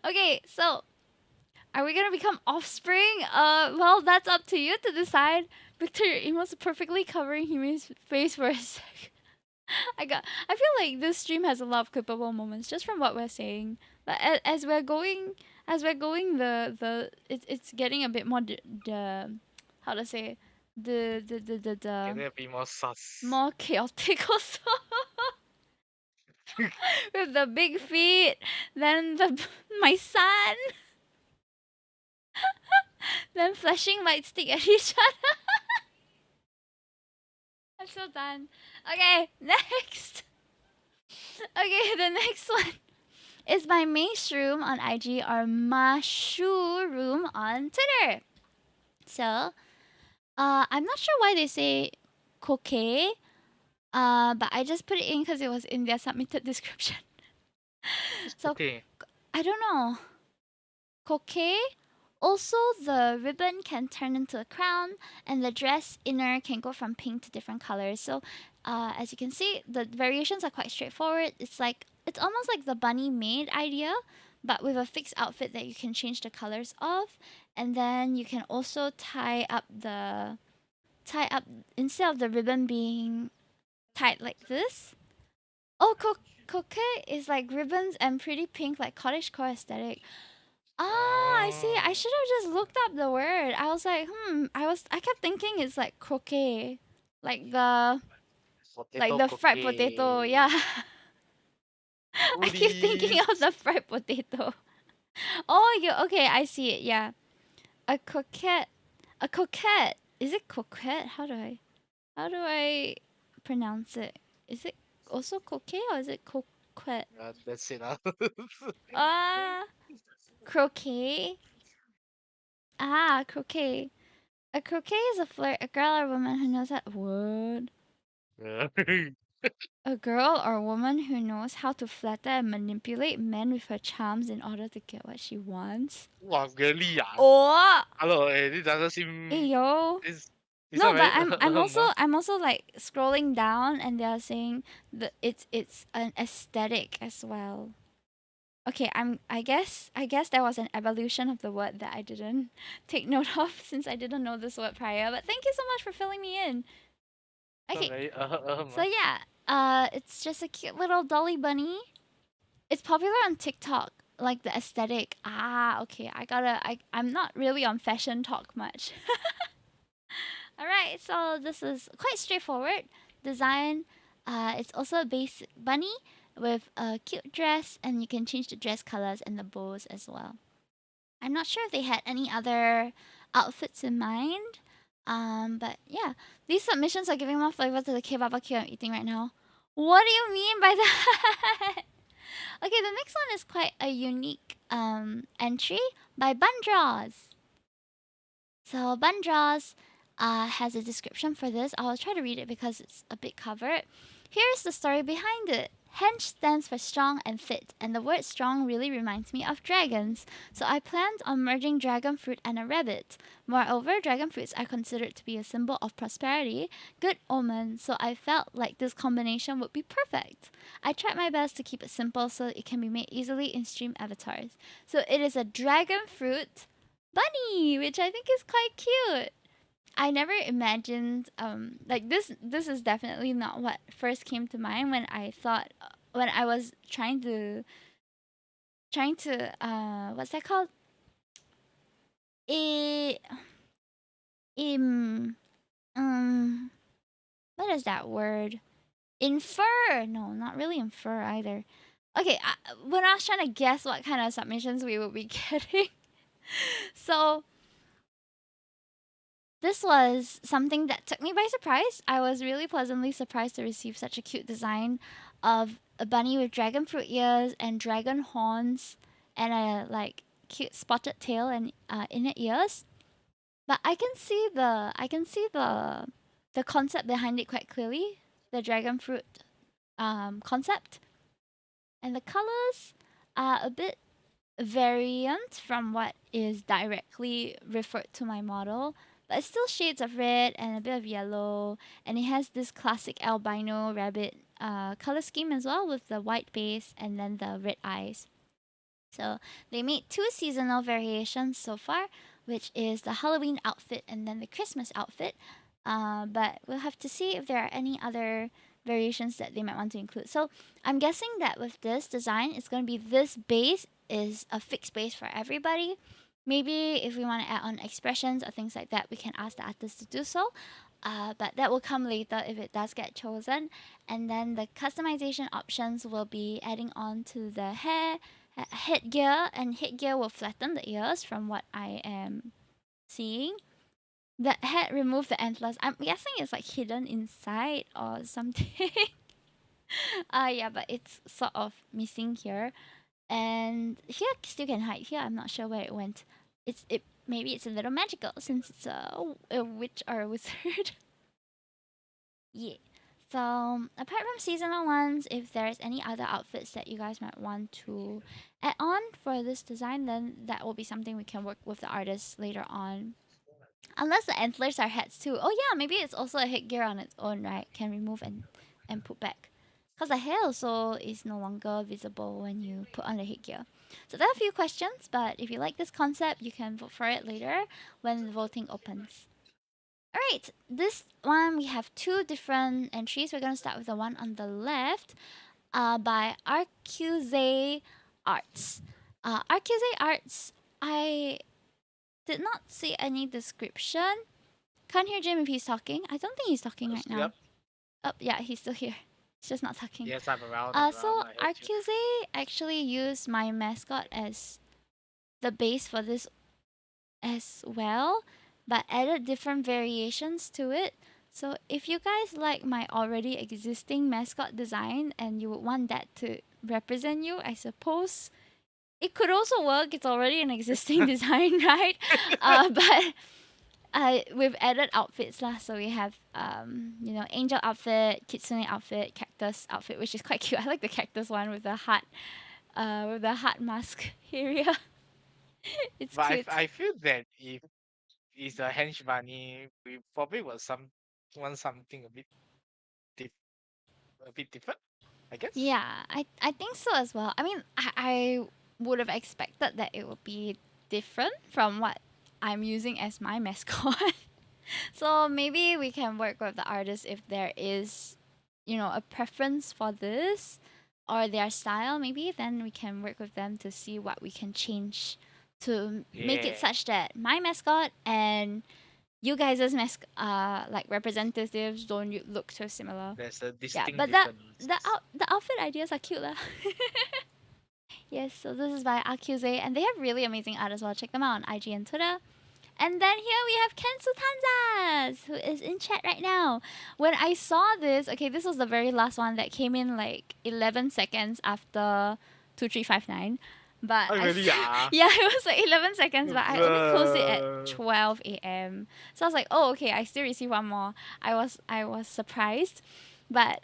Okay, so are we gonna become offspring? Well, that's up to you to decide. Victor, your emo's perfectly covering Hime's face for a sec. I feel like this stream has a lot of clippable moments just from what we're saying. But as we're going, it's getting a bit more the how to say Can the there be more sus? more chaotic also. With the big feet, then my son, then flashing light stick at each other. I'm so done. Okay, next. Okay, the next one is by Mushroom on IG or Mashroom on Twitter. So, I'm not sure why they say coque, but I just put it in because it was in their submitted description. So, Okay. I don't know. Coque. Also, the ribbon can turn into a crown, and the dress inner can go from pink to different colors. So, as you can see, the variations are quite straightforward. It's almost like the bunny maid idea, but with a fixed outfit that you can change the colors of, and then you can also tie up instead of the ribbon being tied like this. Oh, coquette is like ribbons and pretty pink, like cottagecore aesthetic. Ah, I see. I Oh. should have just looked up the word. I was like, I kept thinking it's like croquet. Like the Like Potato the fried potato. Yeah. cookie. I keep thinking of Goodies. the fried potato. Oh, you okay? I see it. Yeah, a coquette. A coquette. Is it coquette? How do I pronounce it? Is it also coquet or is it coquette? That's it. Ah, croquet. Ah, croquet. A croquet is a flirt, a girl or woman who knows how. What? Yeah. A girl or woman who knows how to flatter and manipulate men with her charms in order to get what she wants. Wow, really? Ah? Oh, Hello, this doesn't hey seem. yo. This No, not but very I'm also much. I'm also like scrolling down and they're saying that it's an aesthetic as well. Okay, I guess there was an evolution of the word that I didn't take note of since I didn't know this word prior. But thank you so much for filling me in. Not Okay, very so much. yeah, it's just a cute little dolly bunny. It's popular on TikTok, like the aesthetic. Ah, okay, I'm not really on fashion talk much. All right, so this is quite straightforward design. It's also a basic bunny with a cute dress, and you can change the dress colors and the bows as well. I'm not sure if they had any other outfits in mind. But yeah, these submissions are giving more flavor to the K-barbecue I'm eating right now. What do you mean by that? Okay, the next one is quite a unique entry by Bundraws. So Bundraws has a description for this. I'll try to read it because it's a bit covered. Here's the story behind it. Hench stands for strong and fit, and the word strong really reminds me of dragons. So I planned on merging dragon fruit and a rabbit. Moreover, dragon fruits are considered to be a symbol of prosperity, good omen, so I felt like this combination would be perfect. I tried my best to keep it simple so it can be made easily in stream avatars. So it is a dragon fruit bunny, which I think is quite cute. I never imagined like this is definitely not what first came to mind when I thought when I was trying to what's that called? I im what is that word? Infer. No, not really infer either. Okay, when I was trying to guess what kind of submissions we would be getting. So this was something that took me by surprise. I was really pleasantly surprised to receive such a cute design of a bunny with dragon fruit ears and dragon horns and a like cute spotted tail and inner ears. But I can see the concept behind it quite clearly, the dragon fruit concept, and the colors are a bit variant from what is directly referred to my model, but it's still shades of red and a bit of yellow, and it has this classic albino rabbit color scheme as well with the white base and then the red eyes. So they made two seasonal variations so far, which is the Halloween outfit and then the Christmas outfit. But we'll have to see if there are any other variations that they might want to include. So I'm guessing that with this design, it's going to be this base is a fixed base for everybody. Maybe if we want to add on expressions or things like that, we can ask the artist to do so. But that will come later if it does get chosen. And then the customization options will be adding on to the hair, headgear, and headgear will flatten the ears from what I am seeing. The head remove the antlers. I'm guessing it's like hidden inside or something. Yeah, but it's sort of missing here. And here still can hide. Here I'm not sure where it went. It maybe it's a little magical since it's a witch or a wizard. Yeah. So apart from seasonal ones, if there's any other outfits that you guys might want to add on for this design, then that will be something we can work with the artists later on. Unless the antlers are heads too. Oh yeah, maybe it's also a headgear on its own, right? Can remove and put back. Because the hair also is no longer visible when you put on the headgear. So there are a few questions, but if you like this concept, you can vote for it later when the voting opens. All right, this one we have two different entries. We're gonna start with the one on the left, by RQZ Arts. RQZ Arts. I did not see any description. Can't hear Jim if he's talking. I don't think he's talking right now. Yep. Oh, yeah, he's still here. He's just not talking. Yes, I'm around. I'm So around. I heard you. Arcuse actually used my mascot as the base for this as well, but added different variations to it. So if you guys like my already existing mascot design and you would want that to represent you, I suppose it could also work. It's already an existing design, right? But we've added outfits lah. So we have angel outfit, kitsune outfit, cactus outfit, which is quite cute. I like the cactus one with the heart mask area. It's But cute. I feel that if it's a Henchbunny, we probably will want something dif- a bit different, I guess. Yeah, I think so as well. I mean, I would have expected that it would be different from what I'm using as my mascot. So maybe we can work with the artist if there is, a preference for this or their style. Maybe then we can work with them to see what we can change to make it Yeah, such that my mascot and you guys as like representatives don't look too similar. there's a Yeah, distinct but difference. the outfit ideas are cute lah. Yes, so this is by Accuse, and they have really amazing art as well. Check them out on IG and Twitter. And then here we have Kensu Tanzas, who is in chat right now. When I saw this, okay, this was the very last one that came in like 11 seconds after 2359. But Oh, really? Yeah. yeah, it was like 11 seconds, but I only closed it at Uh, 12 a.m. So I was like, oh, okay, I still receive one more. I was surprised. But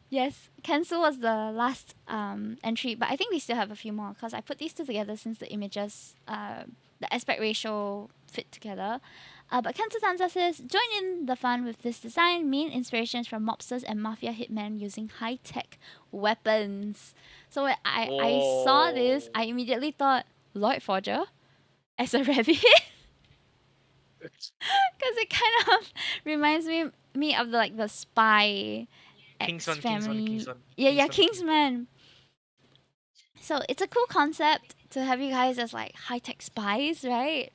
yes, Kensu was the last entry, but I think we still have a few more because I put these two together since the images, the aspect ratio fit together. But Kensu Tanza says, join in the fun with this design. Main inspirations from mobsters and mafia hitmen using high tech weapons. So when I saw this, oh. I immediately thought Lloyd Forger as a rabbit because it kind of reminds me of the spy X family. Yeah, Kingsman. Kingsman. So it's a cool concept to have you guys as like high tech spies, right?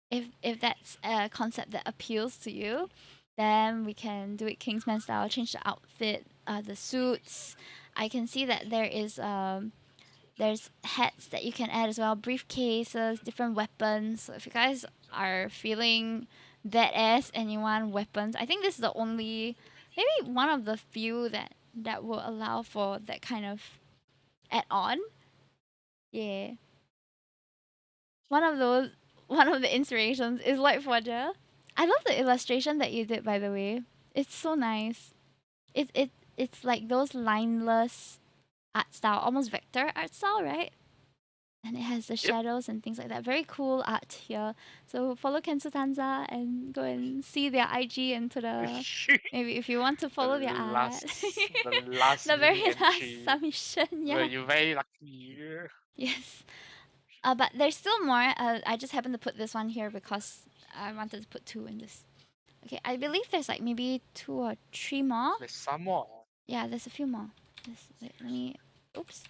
If that's a concept that appeals to you, then we can do it Kingsman style. Change the outfit, the suits. I can see that there's hats that you can add as well, briefcases, different weapons. So if you guys are feeling badass and you want weapons, I think this is the only, maybe one of the few that will allow for that kind of add on. Yeah. One of those, one of the inspirations is Light Forger. I love the illustration that you did, by the way. It's so nice. It's like those lineless art style, almost vector art style, right? And it has the Yep. shadows and things like that. Very cool art here. So follow Kensu Tanza and go and see their IG and Twitter. Maybe if you want to the follow their art. last The very minute last entry. submission, Were yeah. you very lucky? Yes. But there's still more. I just happened to put this one here because I wanted to put two in this. Okay, I believe there's like maybe two or three more. There's some more. Yeah, there's a few more. Wait, let me. Oops.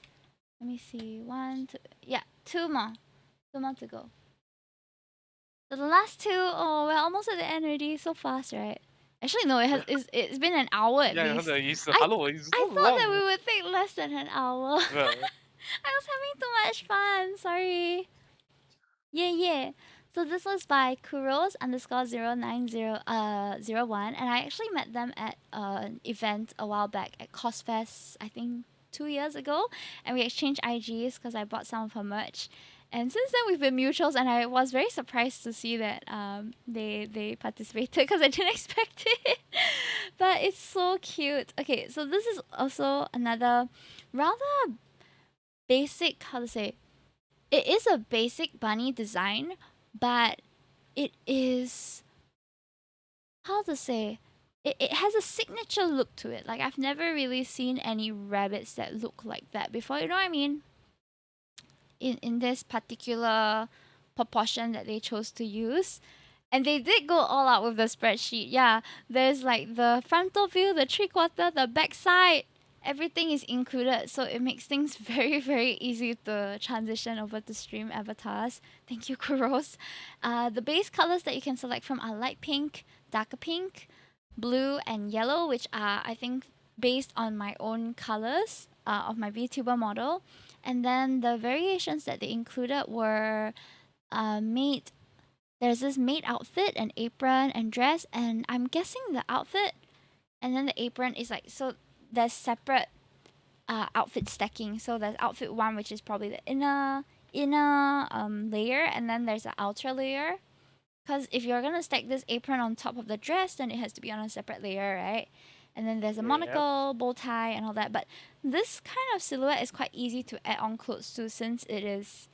Let me see. One, two. Yeah, two more. Two more to go. So the last two. Oh, we're almost at the end already. So fast, right? Actually, no. It has. Yeah, It's been an hour at yeah. least. I Hello, it's I so thought that we long. would take less than an hour. Well, I was having too much fun. Sorry. Yeah, yeah. So this was by Kuros underscore 09001, and I actually met them at an event a while back at Cosfest, I think 2 years ago, and we exchanged IGs because I bought some of her merch. And since then we've been mutuals, and I was very surprised to see that they participated because I didn't expect it. But it's so cute. Okay, so this is also another rather basic, how to say, it is a basic bunny design, but it is, how to say, it has a signature look to it. Like I've never really seen any rabbits that look like that before. You know what I mean? In this particular proportion that they chose to use. And they did go all out with the spreadsheet. Yeah, there's like the frontal view, the three quarter, the back side. Everything is included, so it makes things very, very easy to transition over to stream avatars. Thank you, Kuros. The base colors that you can select from are light pink, darker pink, blue and yellow, which are, I think, based on my own colors of my VTuber model. And then the variations that they included were maid. There's this maid outfit, an apron, and dress. And I'm guessing the outfit and then the apron is like, so there's separate outfit stacking. So there's outfit one, which is probably the inner layer, and then there's the outer layer. Because if you're gonna stack this apron on top of the dress, then it has to be on a separate layer, right? And then there's a Yep. monocle, bow tie, and all that. But this kind of silhouette is quite easy to add on clothes to, since it is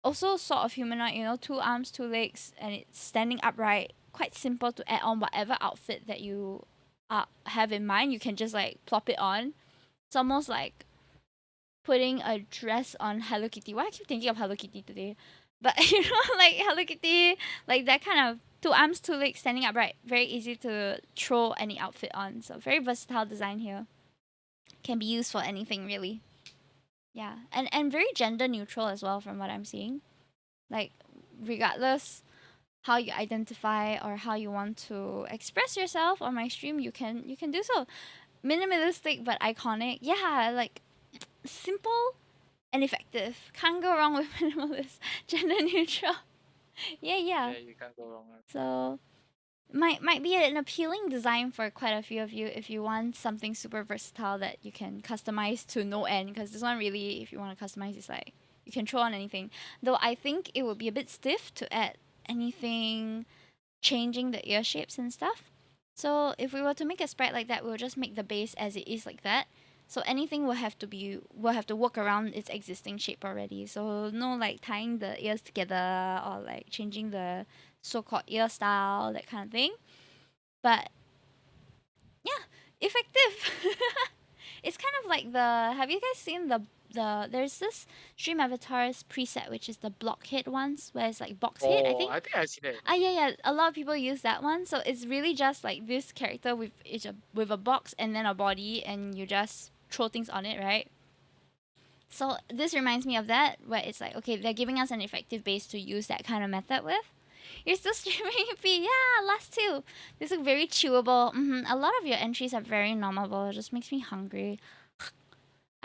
also sort of humanoid, you know, 2 arms, 2 legs, and it's standing upright. Quite simple to add on whatever outfit that you have in mind. You can just like plop it on. It's almost like putting a dress on Hello Kitty. Why I keep thinking of Hello Kitty today? But you know, like Hello Kitty, like that kind of 2 arms, 2 legs, standing upright. Very easy to throw any outfit on. So very versatile design here. Can be used for anything really. Yeah, and very gender neutral as well from what I'm seeing. Like regardless how you identify or how you want to express yourself on my stream, you can do so. Minimalistic but iconic. Yeah, like simple and effective. Can't go wrong with minimalist, gender neutral. Yeah, yeah. Yeah, you can't go wrong. So might be an appealing design for quite a few of you if you want something super versatile that you can customize to no end. Because this one really, if you want to customize, it's like you can throw on anything. Though I think it would be a bit stiff to add anything changing the ear shapes and stuff. So if we were to make a sprite like that, we'll just make the base as it is like that. So anything will have to work around its existing shape already. So no like tying the ears together or like changing the so-called ear style, that kind of thing. But yeah, effective. It's kind of like the. Have you guys seen the? There's this Stream Avatars preset, which is the blockhead ones, where it's like box head, I Oh, think. I think I see that. Ah, yeah, yeah. A lot of people use that one. So it's really just like this character with a box and then a body, and you just throw things on it, right? So this reminds me of that, where it's like, okay, they're giving us an effective base to use that kind of method with. You're still streaming P. Yeah, last two. These look very chewable. A lot of your entries are very normable. It just makes me hungry.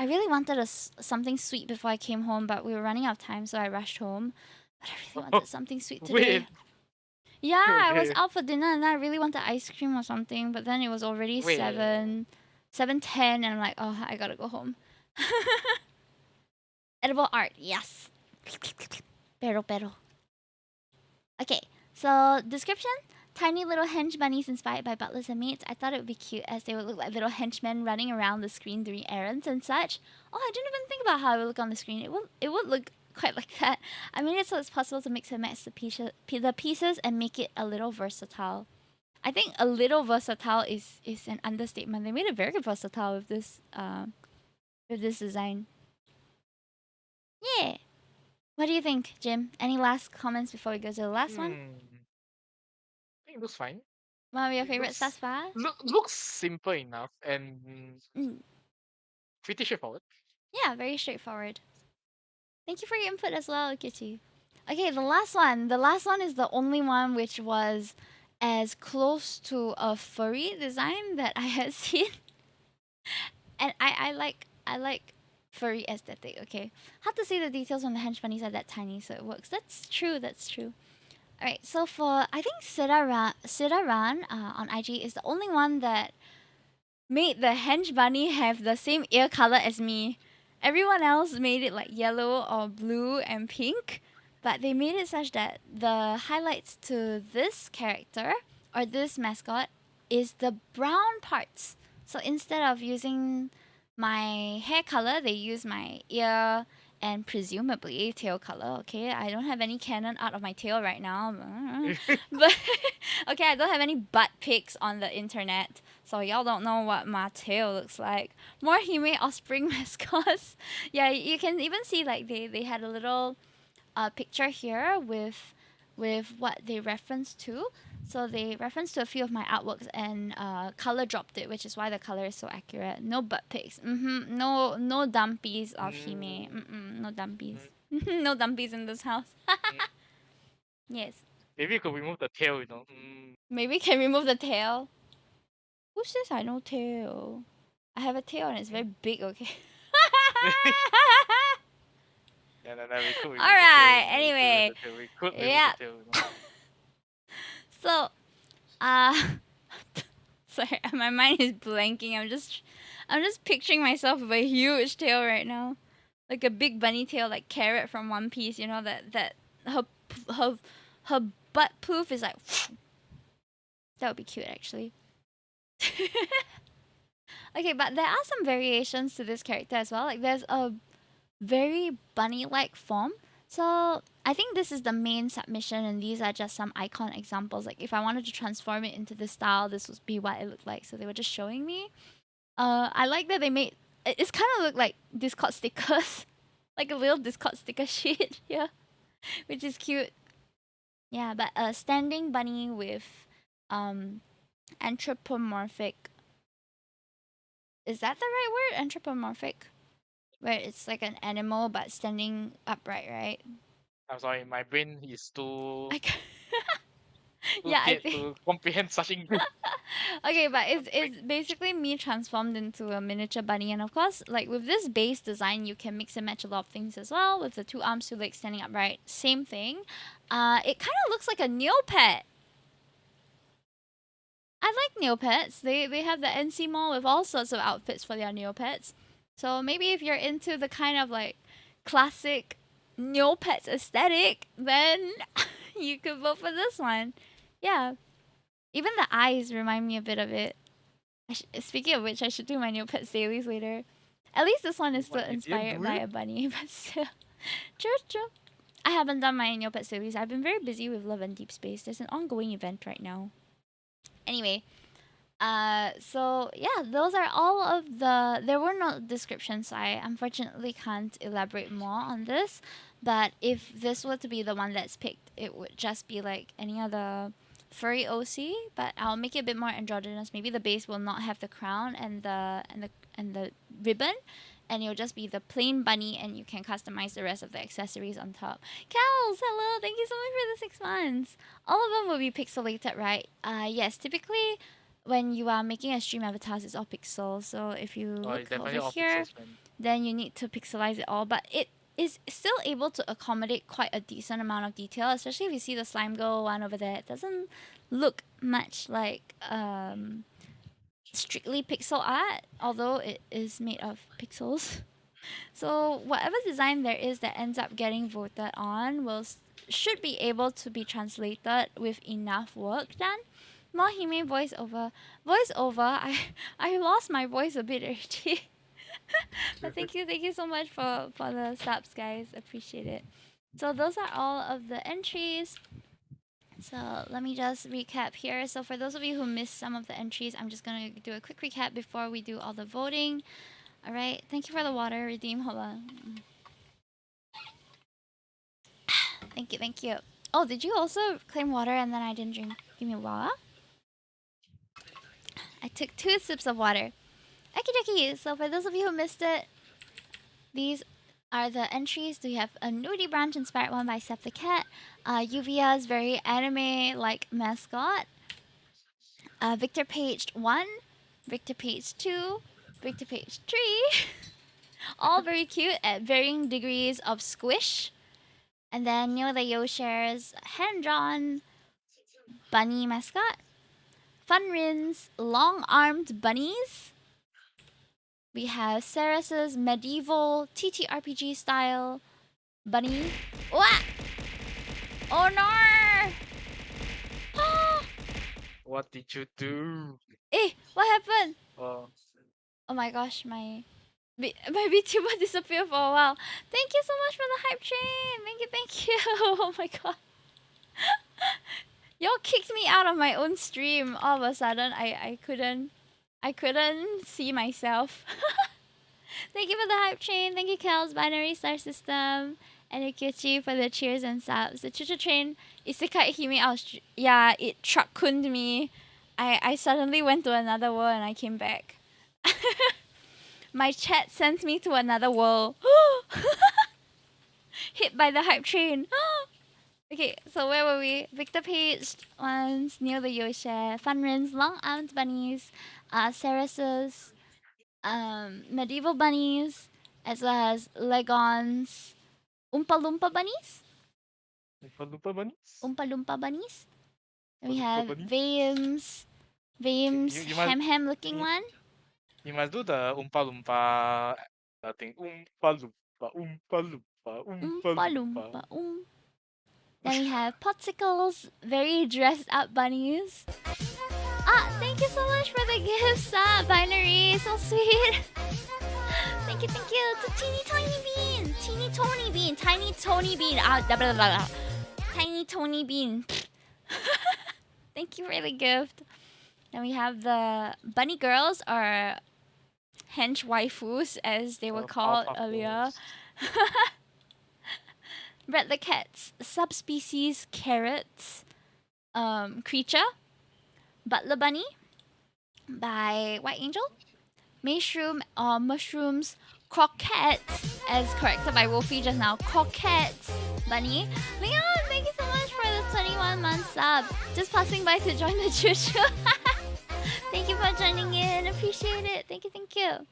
I really wanted something sweet before I came home, but we were running out of time, so I rushed home. But I really wanted something sweet today. Wait, Yeah, I was okay, out for dinner and I really wanted ice cream or something, but then it was already wait. 7:10, and I'm like, oh, I gotta go home. Edible art, yes. Pero. Okay, so description: tiny little hench bunnies inspired by butlers and maids. I thought it would be cute as they would look like little henchmen running around the screen doing errands and such. Oh, I didn't even think about how it would look on the screen. It would look quite like that. I made it so it's possible to mix and match the pieces and make it a little versatile. I think a little versatile is an understatement. They made it very versatile with this design. Yeah. What do you think, Jim? Any last comments before we go to the last one? I think it looks fine. One of your It favorites thus looks far? looks simple enough and Mm. pretty straightforward. Yeah, very straightforward. Thank you for your input as well, Kitty. Okay, the last one. The last one is the only one which was as close to a furry design that I had seen. And I like furry aesthetic, okay? Hard to see the details when the hench bunnies are that tiny, so it works. That's true, that's true. Alright, so for I think Sidaran on IG is the only one that made the hench bunny have the same ear color as me. Everyone else made it like yellow or blue and pink, but they made it such that the highlights to this character or this mascot is the brown parts. So instead of using my hair color, they use my ear and presumably tail color. Okay, I don't have any canon art of my tail right now, but okay, I don't have any butt pics on the internet, so y'all don't know what my tail looks like. More Hime offspring mascots. Yeah, you can even see like they had a little picture here with what they referenced to. So they referenced to a few of my artworks and color dropped it, which is why the color is so accurate. No butt pics. No dumpies of Hime. Mm, No dumpies. mm, No dumpies in this house. mm. Yes. Maybe you could remove the tail, Maybe can remove the tail. Who says I no tail? I have a tail and it's very big, okay? Yeah, no, we could with the tail, Alright, we could with anyway. the tail, we could live with the Yeah. tail. So, uh sorry, my mind is blanking. I'm just picturing myself with a huge tail right now. Like a big bunny tail, like Carrot from One Piece, that her her her butt poof is like that would be cute actually. Okay, but there are some variations to this character as well. Like there's a very bunny-like form. So I think this is the main submission, and these are just some icon examples. Like if I wanted to transform it into this style, this would be what it looked like. So they were just showing me. I like that they made it's kind of look like Discord stickers, like a little Discord sticker sheet. Yeah, which is cute. Yeah, but a standing bunny with um anthropomorphic. Is that the right word? Anthropomorphic, where it's like an animal but standing upright, right? I'm sorry, my brain is too I ca- too yeah, I dead think. to comprehend such English. Okay, but it's Wait, it's basically me transformed into a miniature bunny, and of course, like with this base design, you can mix and match a lot of things as well. With the two arms, two legs standing upright, same thing. It kind of looks like a Neopet. I like Neopets. They have the NC Mall with all sorts of outfits for their Neopets. So maybe if you're into the kind of like classic Neopets aesthetic, then you could vote for this one. Yeah. Even the eyes remind me a bit of it. Speaking of which, I should do my Neopets dailies later. At least this one is still what, you didn't inspired do by it? a bunny, but still. True, true. I haven't done my Neopets dailies. I've been very busy with Love and Deep Space. There's an ongoing event right now. Anyway, so yeah, those are all of the. There were no descriptions. So I unfortunately can't elaborate more on this. But if this were to be the one that's picked, it would just be like any other furry OC. But I'll make it a bit more androgynous. Maybe the base will not have the crown and the ribbon, and it'll just be the plain bunny, and you can customize the rest of the accessories on top. Kels, hello! Thank you so much for the 6 months. All of them will be pixelated, right? Yes, typically when you are making a stream avatars, it's all pixels. So if you Oh, it's look over definitely all here, pixels, man. then you need to pixelize it all. But it is still able to accommodate quite a decent amount of detail, especially if you see the slime girl one over there. It doesn't look much like strictly pixel art, although it is made of pixels. So whatever design there is that ends up getting voted on should be able to be translated with enough work done. Mohime voiceover. Voiceover, I lost my voice a bit already. But thank you so much for the subs, guys. Appreciate it. So those are all of the entries. So let me just recap here. So for those of you who missed some of the entries, I'm just gonna do a quick recap before we do all the voting. All right. Thank you for the water, Redeem. Hold on. Thank you. Thank you. Oh, did you also claim water and then I didn't drink? Give me a while. I took 2 sips of water. Okie dokie. So for those of you who missed it, these are the entries. We have a nudie branch inspired one by Seth the Cat. Yuvia's very anime like mascot. Victor Page 1, Victor Page 2, Victor Page 3. All very cute at varying degrees of squish. And then Neil the Yo shares hand drawn bunny mascot. Funrin's long armed bunnies. We have Saras's medieval TTRPG style bunny. What? Oh no! What did you do? Eh, what happened? Oh, Oh my gosh, my VTuber disappeared for a while. Thank you so much for the hype train. Thank you, thank you. Oh my god. Y'all kicked me out of my own stream. All of a sudden, I couldn't see myself. Thank you for the hype train. Thank you, Kel's Binary Star System. And Yukichi for the cheers and subs. The choo-choo train isekai hime out. Yeah, it truck-kuned me. I suddenly went to another world and I came back. My chat sent me to another world. Hit by the hype train. Okay, so where were we? Victor Page ones, Neil the Yosha, Funrin's long armed bunnies, Cereses, medieval bunnies, as well as Legons, Oompa Loompa bunnies. Lumpa Lumpa bunnies? Oompa Loompa bunnies. Then Lumpa we Lumpa have bunnies? Okay, Vames you must Ham looking you, one. you must do the Oompa Loompa thing. Oompa Oompa Loompa. Loompa Then we have Popsicles, very dressed up bunnies. Ah, thank you so much for the gifts, Binary, so sweet. Thank you. It's a teeny tiny bean, teeny Tony bean, tiny Tony bean. Blah, blah, blah, blah. Tiny Tony bean. Thank you for the gift. Then we have the bunny girls, or hench waifus, as they were called Powerpuff earlier. Girls. Red the cat's subspecies carrots creature. Butler bunny by White Angel. Mushroom or mushrooms croquette, as corrected by Wolfie just now. Croquette bunny. Leon, thank you so much for the 21-month sub. Just passing by to join the choo choo. Thank you for joining in. Appreciate it. Thank you, thank you.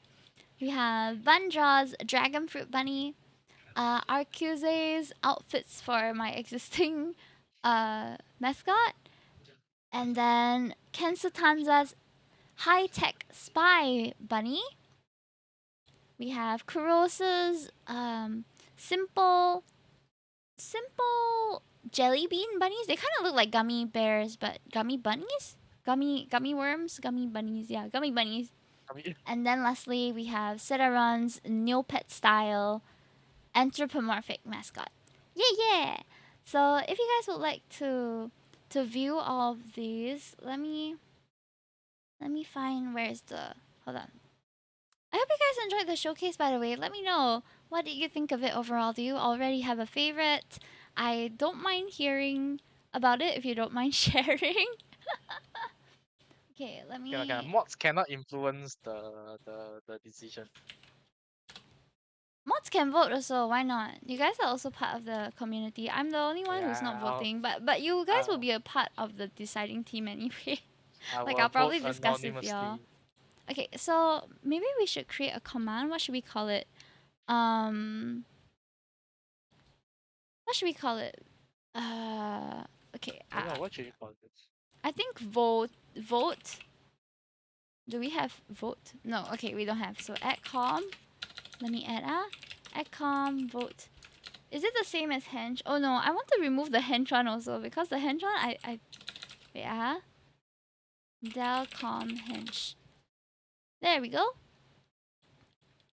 We have Bundra's Dragon Fruit Bunny. Arcuse's outfits for my existing mascot. And then Kensutanza's High Tech Spy Bunny. We have Kurosa's simple jelly bean bunnies. They kind of look like gummy bears, but gummy bunnies? Gummy worms? Gummy bunnies. Yeah, gummy bunnies. I mean, And then lastly, we have Cidaron's Neopet style anthropomorphic mascot. Yeah. So if you guys would like to view all of these, let me find where's the hold on. I hope you guys enjoyed the showcase, by the way. Let me know, what did you think of it overall? Do you already have a favorite? I don't mind hearing about it if you don't mind sharing. Okay, let okay, me. mods cannot influence the decision. Mods can vote also. Why not? You guys are also part of the community. I'm the only one who's not Yeah, voting, but you guys will I'll, be a part of the deciding team anyway. I Like, will I'll vote probably discuss with y'all. anonymously. Okay, so maybe we should create a command. What should we call it? Um, what should we call it? Okay. Oh yeah, what should you call this? I think vote. Do we have vote? No. Okay, we don't have. So add com. Let me add add com vote. Is it the same as hench? Oh no, I want to remove the hench one also, because the hench one I wait del com hench. There we go.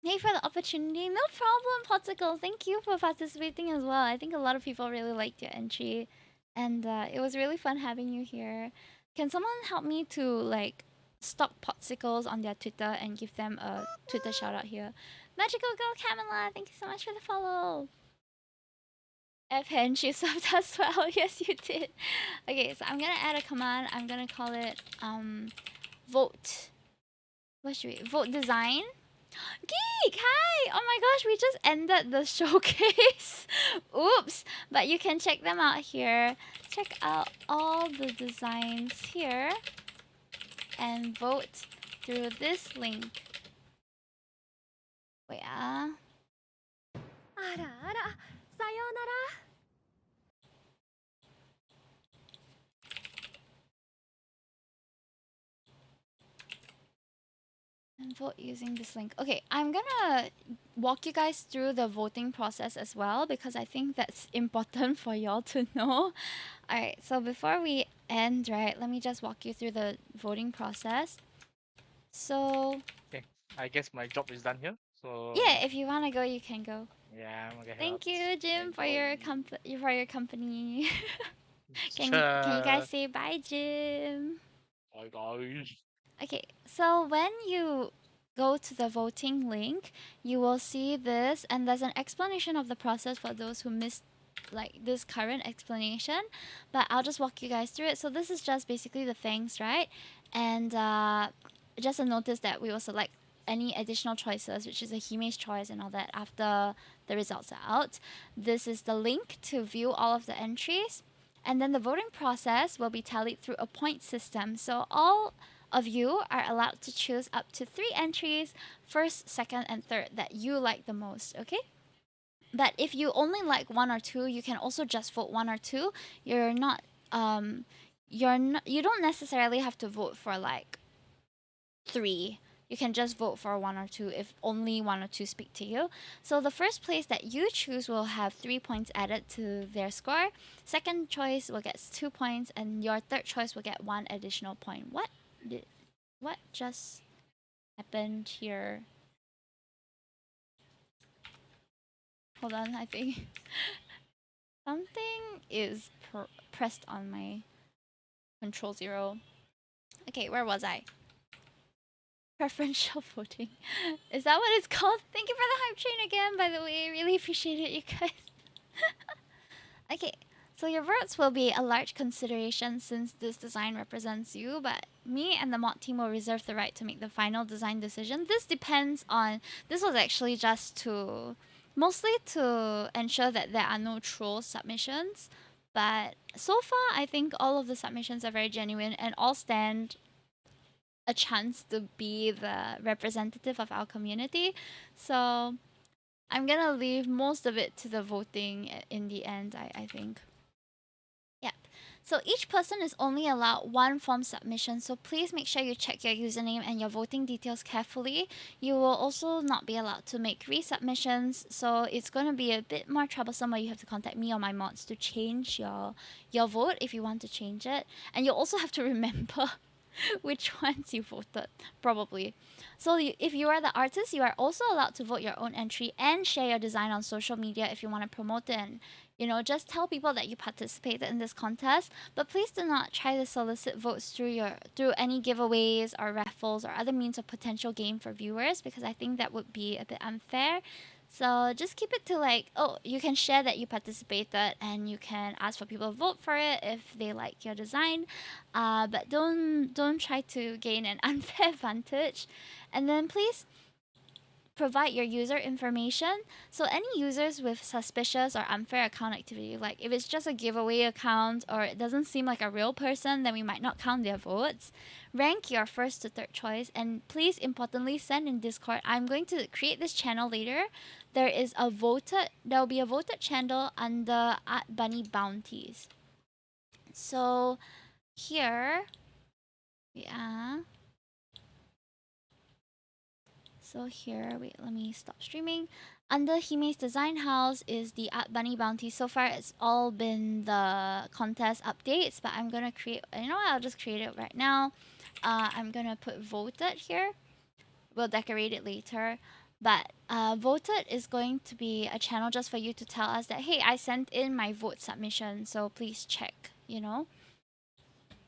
Hey for the opportunity. No problem, Potsicle. Thank you for participating as well. I think a lot of people really liked your entry, and it was really fun having you here. Can someone help me to like stalk Potsicles on their Twitter and give them a Twitter shout out here? Magical Girl Camilla, thank you so much for the follow. F Hench, you subbed as well. Yes, you did. Okay, so I'm gonna add a command. I'm gonna call it vote. What should we vote design? Geek, hi! Oh my gosh, we just ended the showcase. Oops! But you can check them out here. Check out all the designs here and vote through this link. Wait, and vote using this link. Okay, I'm gonna walk you guys through the voting process as well, because I think that's important for y'all to know. Alright, so before we end, right, let me just walk you through the voting process. So, Okay, I guess my job is done here. So yeah, if you wanna go, you can go. yeah, I'm gonna head out Thank you, Jim, and for go your eat. company. Can you Sure. guys say bye, Jim? Bye guys. Okay, so when you go to the voting link, you will see this, and there's an explanation of the process for those who missed like this current explanation, but I'll just walk you guys through it. So this is just basically the things, right? And just a notice that we will select any additional choices, which is a Hime's choice and all that, after the results are out. This is the link to view all of the entries. And then the voting process will be tallied through a point system. So of you are allowed to choose up to three entries, first, second, and third, that you like the most, okay? But if you only like one or two, you can also just vote one or two. You're not um you don't necessarily have to vote for like three. You can just vote for one or two if only one or two speak to you. So the first place that you choose will have 3 points added to their score. Second choice will get 2 points, and your third choice will get one additional point. Did what just happened here? Hold on, I think something is pressed on my control zero. Okay, where was I? Preferential voting. Is that what it's called? Thank you for the hype train again, by the way. I really appreciate it, you guys. Okay, so your votes will be a large consideration since this design represents you, but me and the mod team will reserve the right to make the final design decision. This was actually just to, mostly to ensure that there are no troll submissions. But so far, I think all of the submissions are very genuine and all stand a chance to be the representative of our community. So I'm gonna leave most of it to the voting in the end, I think. Yep. So each person is only allowed one form submission, so please make sure you check your username and your voting details carefully. You will also not be allowed to make resubmissions, so it's going to be a bit more troublesome where you have to contact me or my mods to change your vote if you want to change it. And you'll also have to remember which ones you voted, probably. So if you are the artist, you are also allowed to vote your own entry and share your design on social media if you want to promote it and just tell people that you participated in this contest. But please do not try to solicit votes through any giveaways or raffles or other means of potential gain for viewers, because I think that would be a bit unfair. So just keep it to like, oh, you can share that you participated and you can ask for people to vote for it if they like your design, but don't try to gain an unfair advantage. And then please provide your user information. So any users with suspicious or unfair account activity, like if it's just a giveaway account or it doesn't seem like a real person, then we might not count their votes. Rank your first to third choice, and please importantly send in Discord. I'm going to create this channel later. There will be a voted channel under Art Bunny Bounties. So here, yeah. So here, wait, let me stop streaming. Under Hime's design house is the Art Bunny Bounty. So far, it's all been the contest updates, but I'm gonna create, I'll just create it right now. I'm gonna put voted here. We'll decorate it later. But voted is going to be a channel just for you to tell us that, hey, I sent in my vote submission, so please check.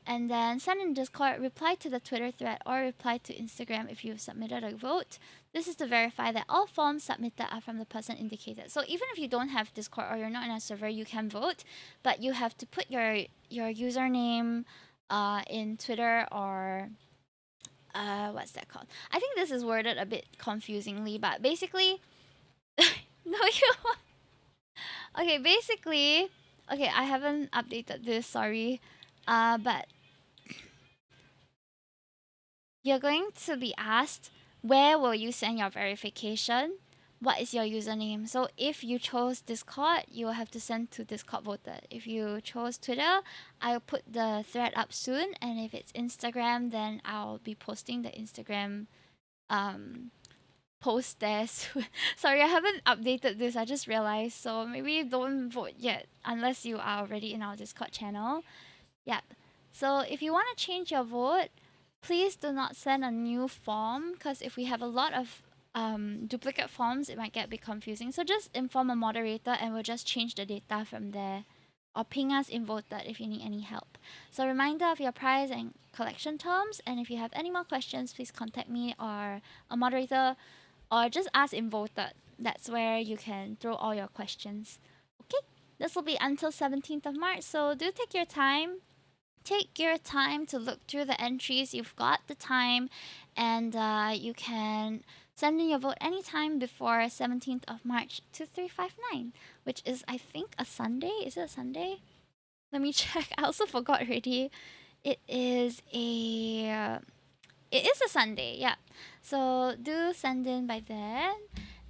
And then send in Discord, reply to the Twitter thread, or reply to Instagram if you've submitted a vote. This is to verify that all forms submitted are from the person indicated. So even if you don't have Discord or you're not in a server, you can vote, but you have to put your username in Twitter or what's that called? I think this is worded a bit confusingly, but basically, no, you. Okay, basically, okay, I haven't updated this. Sorry, but you're going to be asked, where will you send your verification? What is your username? So if you chose Discord, you will have to send to Discord voted. If you chose Twitter, I'll put the thread up soon. And if it's Instagram, then I'll be posting the Instagram post there soon. Sorry, I haven't updated this. I just realized. So maybe don't vote yet unless you are already in our Discord channel. Yep. So if you want to change your vote, please do not send a new form, because if we have a lot of duplicate forms, it might get a bit confusing. So just inform a moderator and we'll just change the data from there. Or ping us in voted if you need any help. So reminder of your prize and collection terms, and if you have any more questions, please contact me or a moderator, or just ask in voted. That's where you can throw all your questions. Okay, this will be until 17th of March, so do take your time. Take your time to look through the entries. You've got the time, and you can send in your vote anytime before 17th of March 2359, which is, I think, a Sunday. Is it a Sunday? Let me check. I also forgot already. It is a it is a Sunday, yeah. So do send in by then,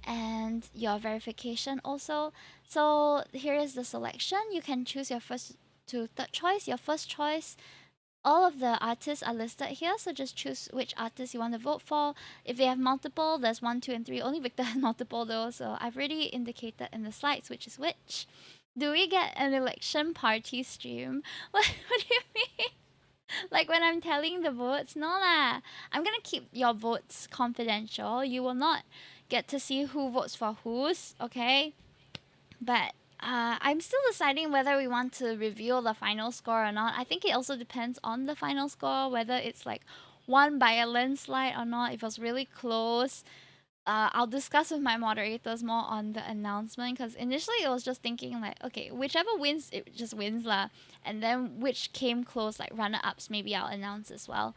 and your verification also. So here is the selection. You can choose your first to third choice. Your first choice, all of the artists are listed here, so just choose which artist you want to vote for. If they have multiple, there's one, two, and three. Only Victor has multiple though, so I've already indicated in the slides which is which. Do we get an election party stream? What do you mean? Like when I'm telling the votes? No lah. I'm gonna keep your votes confidential. You will not get to see who votes for whose, okay? But I'm still deciding whether we want to reveal the final score or not. I think it also depends on the final score, whether it's like won by a landslide or not. If it was really close, I'll discuss with my moderators more on the announcement because initially it was just thinking like, okay, whichever wins, it just wins lah. And then which came close, like runner ups, maybe I'll announce as well.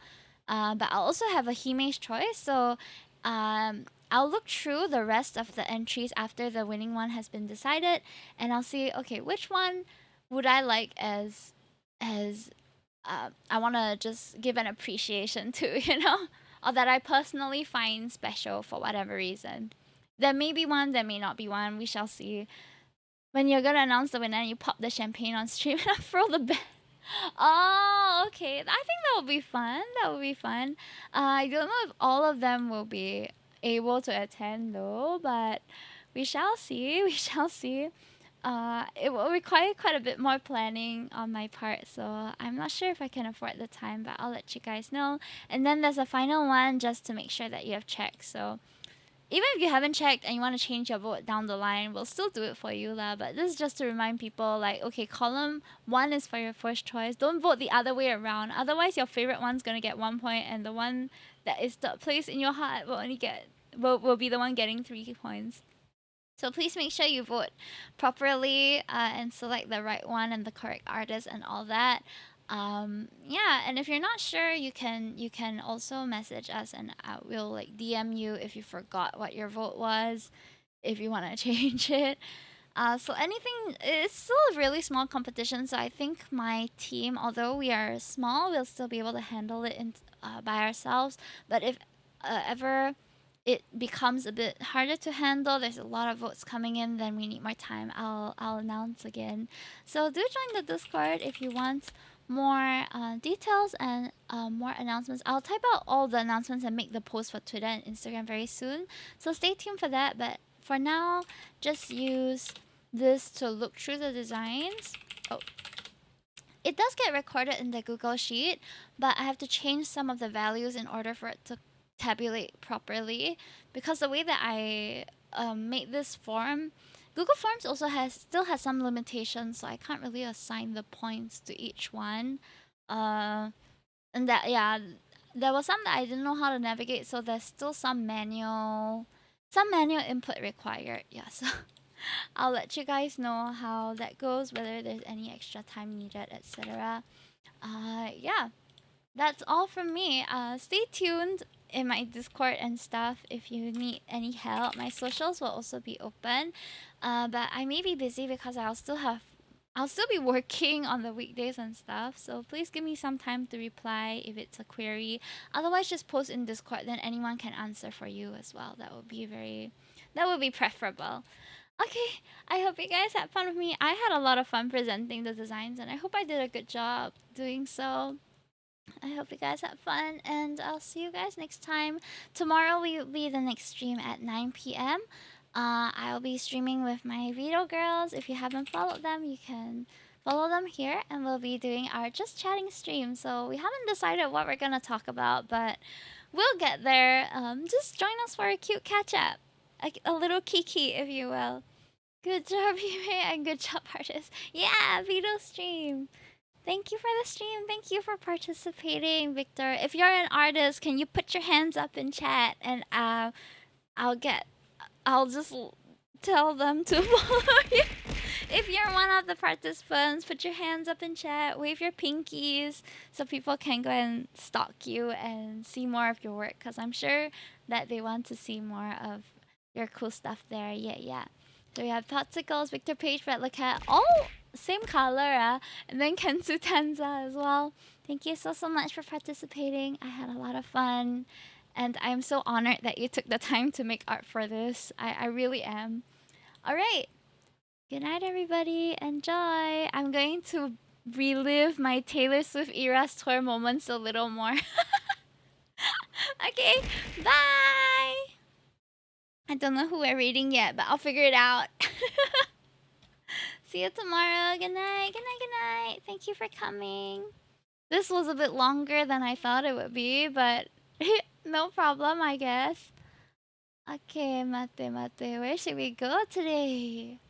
But I'll also have a Hime's choice, so I'll look through the rest of the entries after the winning one has been decided, and I'll see, okay, which one would I like as I want to just give an appreciation to, or that I personally find special for whatever reason. There may be one, there may not be one. We shall see. When you're gonna announce the winner, you pop the champagne on stream and I throw the bed. Oh, okay. I think that will be fun. That will be fun. I don't know if all of them will be able to attend though, but we shall see. We shall see. It will require quite a bit more planning on my part, so I'm not sure if I can afford the time, but I'll let you guys know. And then there's a final one just to make sure that you have checked. So even if you haven't checked and you want to change your vote down the line, we'll still do it for you lah. But this is just to remind people, like, okay, column one is for your first choice. Don't vote the other way around. Otherwise, your favorite one's gonna get 1 point, and the one that is third place in your heart will be the one getting 3 points. So please make sure you vote properly and select the right one and the correct artist and all that. Yeah, and if you're not sure, you can also message us and we'll like DM you if you forgot what your vote was, if you want to change it. So anything, it's still a really small competition. So I think my team, although we are small, we'll still be able to handle it by ourselves. But if ever it becomes a bit harder to handle, there's a lot of votes coming in, then we need more time. I'll announce again. So do join the Discord if you want more details and more announcements. I'll type out all the announcements and make the post for Twitter and Instagram very soon. So stay tuned for that. But for now, just use this to look through the designs. Oh, it does get recorded in the Google Sheet, but I have to change some of the values in order for it to tabulate properly because the way that I made this form, Google Forms also still has some limitations, so I can't really assign the points to each one. Uh, and that yeah, there was some that I didn't know how to navigate, so there's still some manual input required. Yeah, so I'll let you guys know how that goes, whether there's any extra time needed, etc. Yeah, that's all from me. Stay tuned in my Discord and stuff if you need any help. My socials will also be open, but I may be busy because I'll still be working on the weekdays and stuff. So please give me some time to reply if it's a query. Otherwise, just post in Discord, then anyone can answer for you as well. That would be preferable. Okay, I hope you guys had fun with me. I had a lot of fun presenting the designs, and I hope I did a good job doing so. I hope you guys had fun, and I'll see you guys next time. Tomorrow will be the next stream at 9 p.m. I'll be streaming with my Vito girls. If you haven't followed them, you can follow them here, and we'll be doing our just chatting stream. So we haven't decided what we're gonna talk about, but we'll get there. Just join us for a cute catch up, a little kiki, if you will. Good job, Hime, and good job, artist. Yeah, Vito stream. Thank you for the stream. Thank you for participating, Victor. If you're an artist, can you put your hands up in chat and I'll get I'll just tell them to follow you. If you're one of the participants, put your hands up in chat, wave your pinkies so people can go and stalk you and see more of your work because I'm sure that they want to see more of your cool stuff there. Yeah, yeah. So we have Popsicles, Victor Page, Red Cat, all same color, and then Kensu Tenza as well. Thank you so much for participating. I had a lot of fun, and I'm so honored that you took the time to make art for this. I really am. All right. Good night, everybody. Enjoy. I'm going to relive my Taylor Swift Eras tour moments a little more. Okay, bye. I don't know who we're reading yet, but I'll figure it out. See you tomorrow. Good night. Good night. Good night. Thank you for coming. This was a bit longer than I thought it would be, but no problem, I guess. Okay, mate, mate. Where should we go today?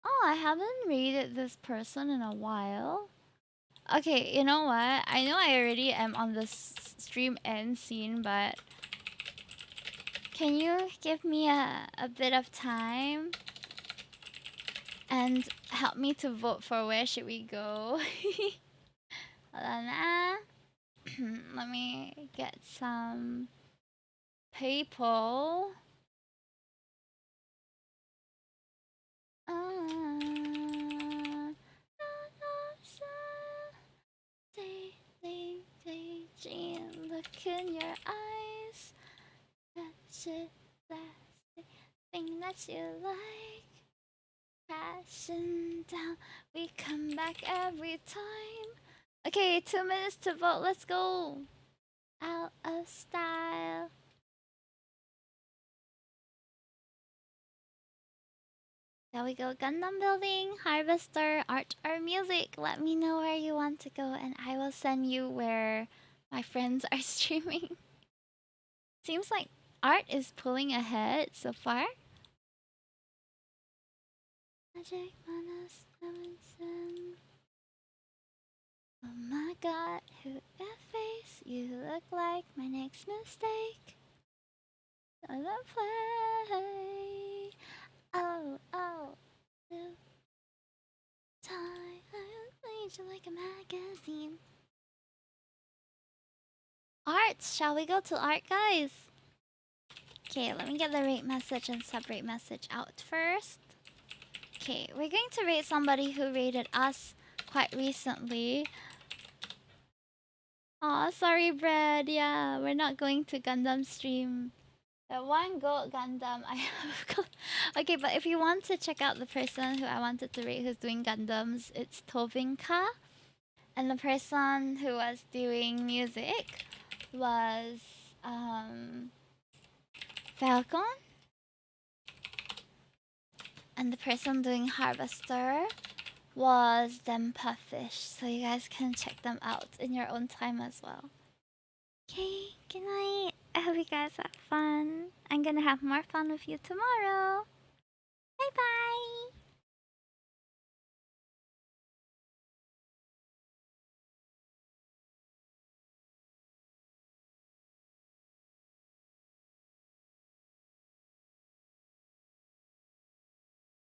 Oh, I haven't rated this person in a while. Okay, you know what? I know I already am on the stream end scene, but can you give me a bit of time and help me to vote for where should we go? Hold on, let me get some people. Look in your eyes. That's it. That's the thing that you like. Crashing down, we come back every time. Okay, 2 minutes to vote. Let's go. Out of style. There we go. Gundam building, harvester, art, or music. Let me know where you want to go, and I will send you where my friends are streaming. Seems like art is pulling ahead so far. Magic Manas Robinson. Oh my god, who that face? You look like my next mistake. On the play. Oh, oh. Time. I read you like a magazine. Arts. Shall we go to art, guys? Okay, let me get the rate message and sub rate message out first. Okay, we're going to rate somebody who rated us quite recently. Aw, sorry, Brad. Yeah, we're not going to Gundam stream. The one goat Gundam I have. Okay, but if you want to check out the person who I wanted to rate who's doing Gundams, it's Tovinka. And the person who was doing music was Falcon. And the person doing Harvester was Dempuffish. So you guys can check them out in your own time as well. Okay, good night. I hope you guys have fun. I'm gonna have more fun with you tomorrow.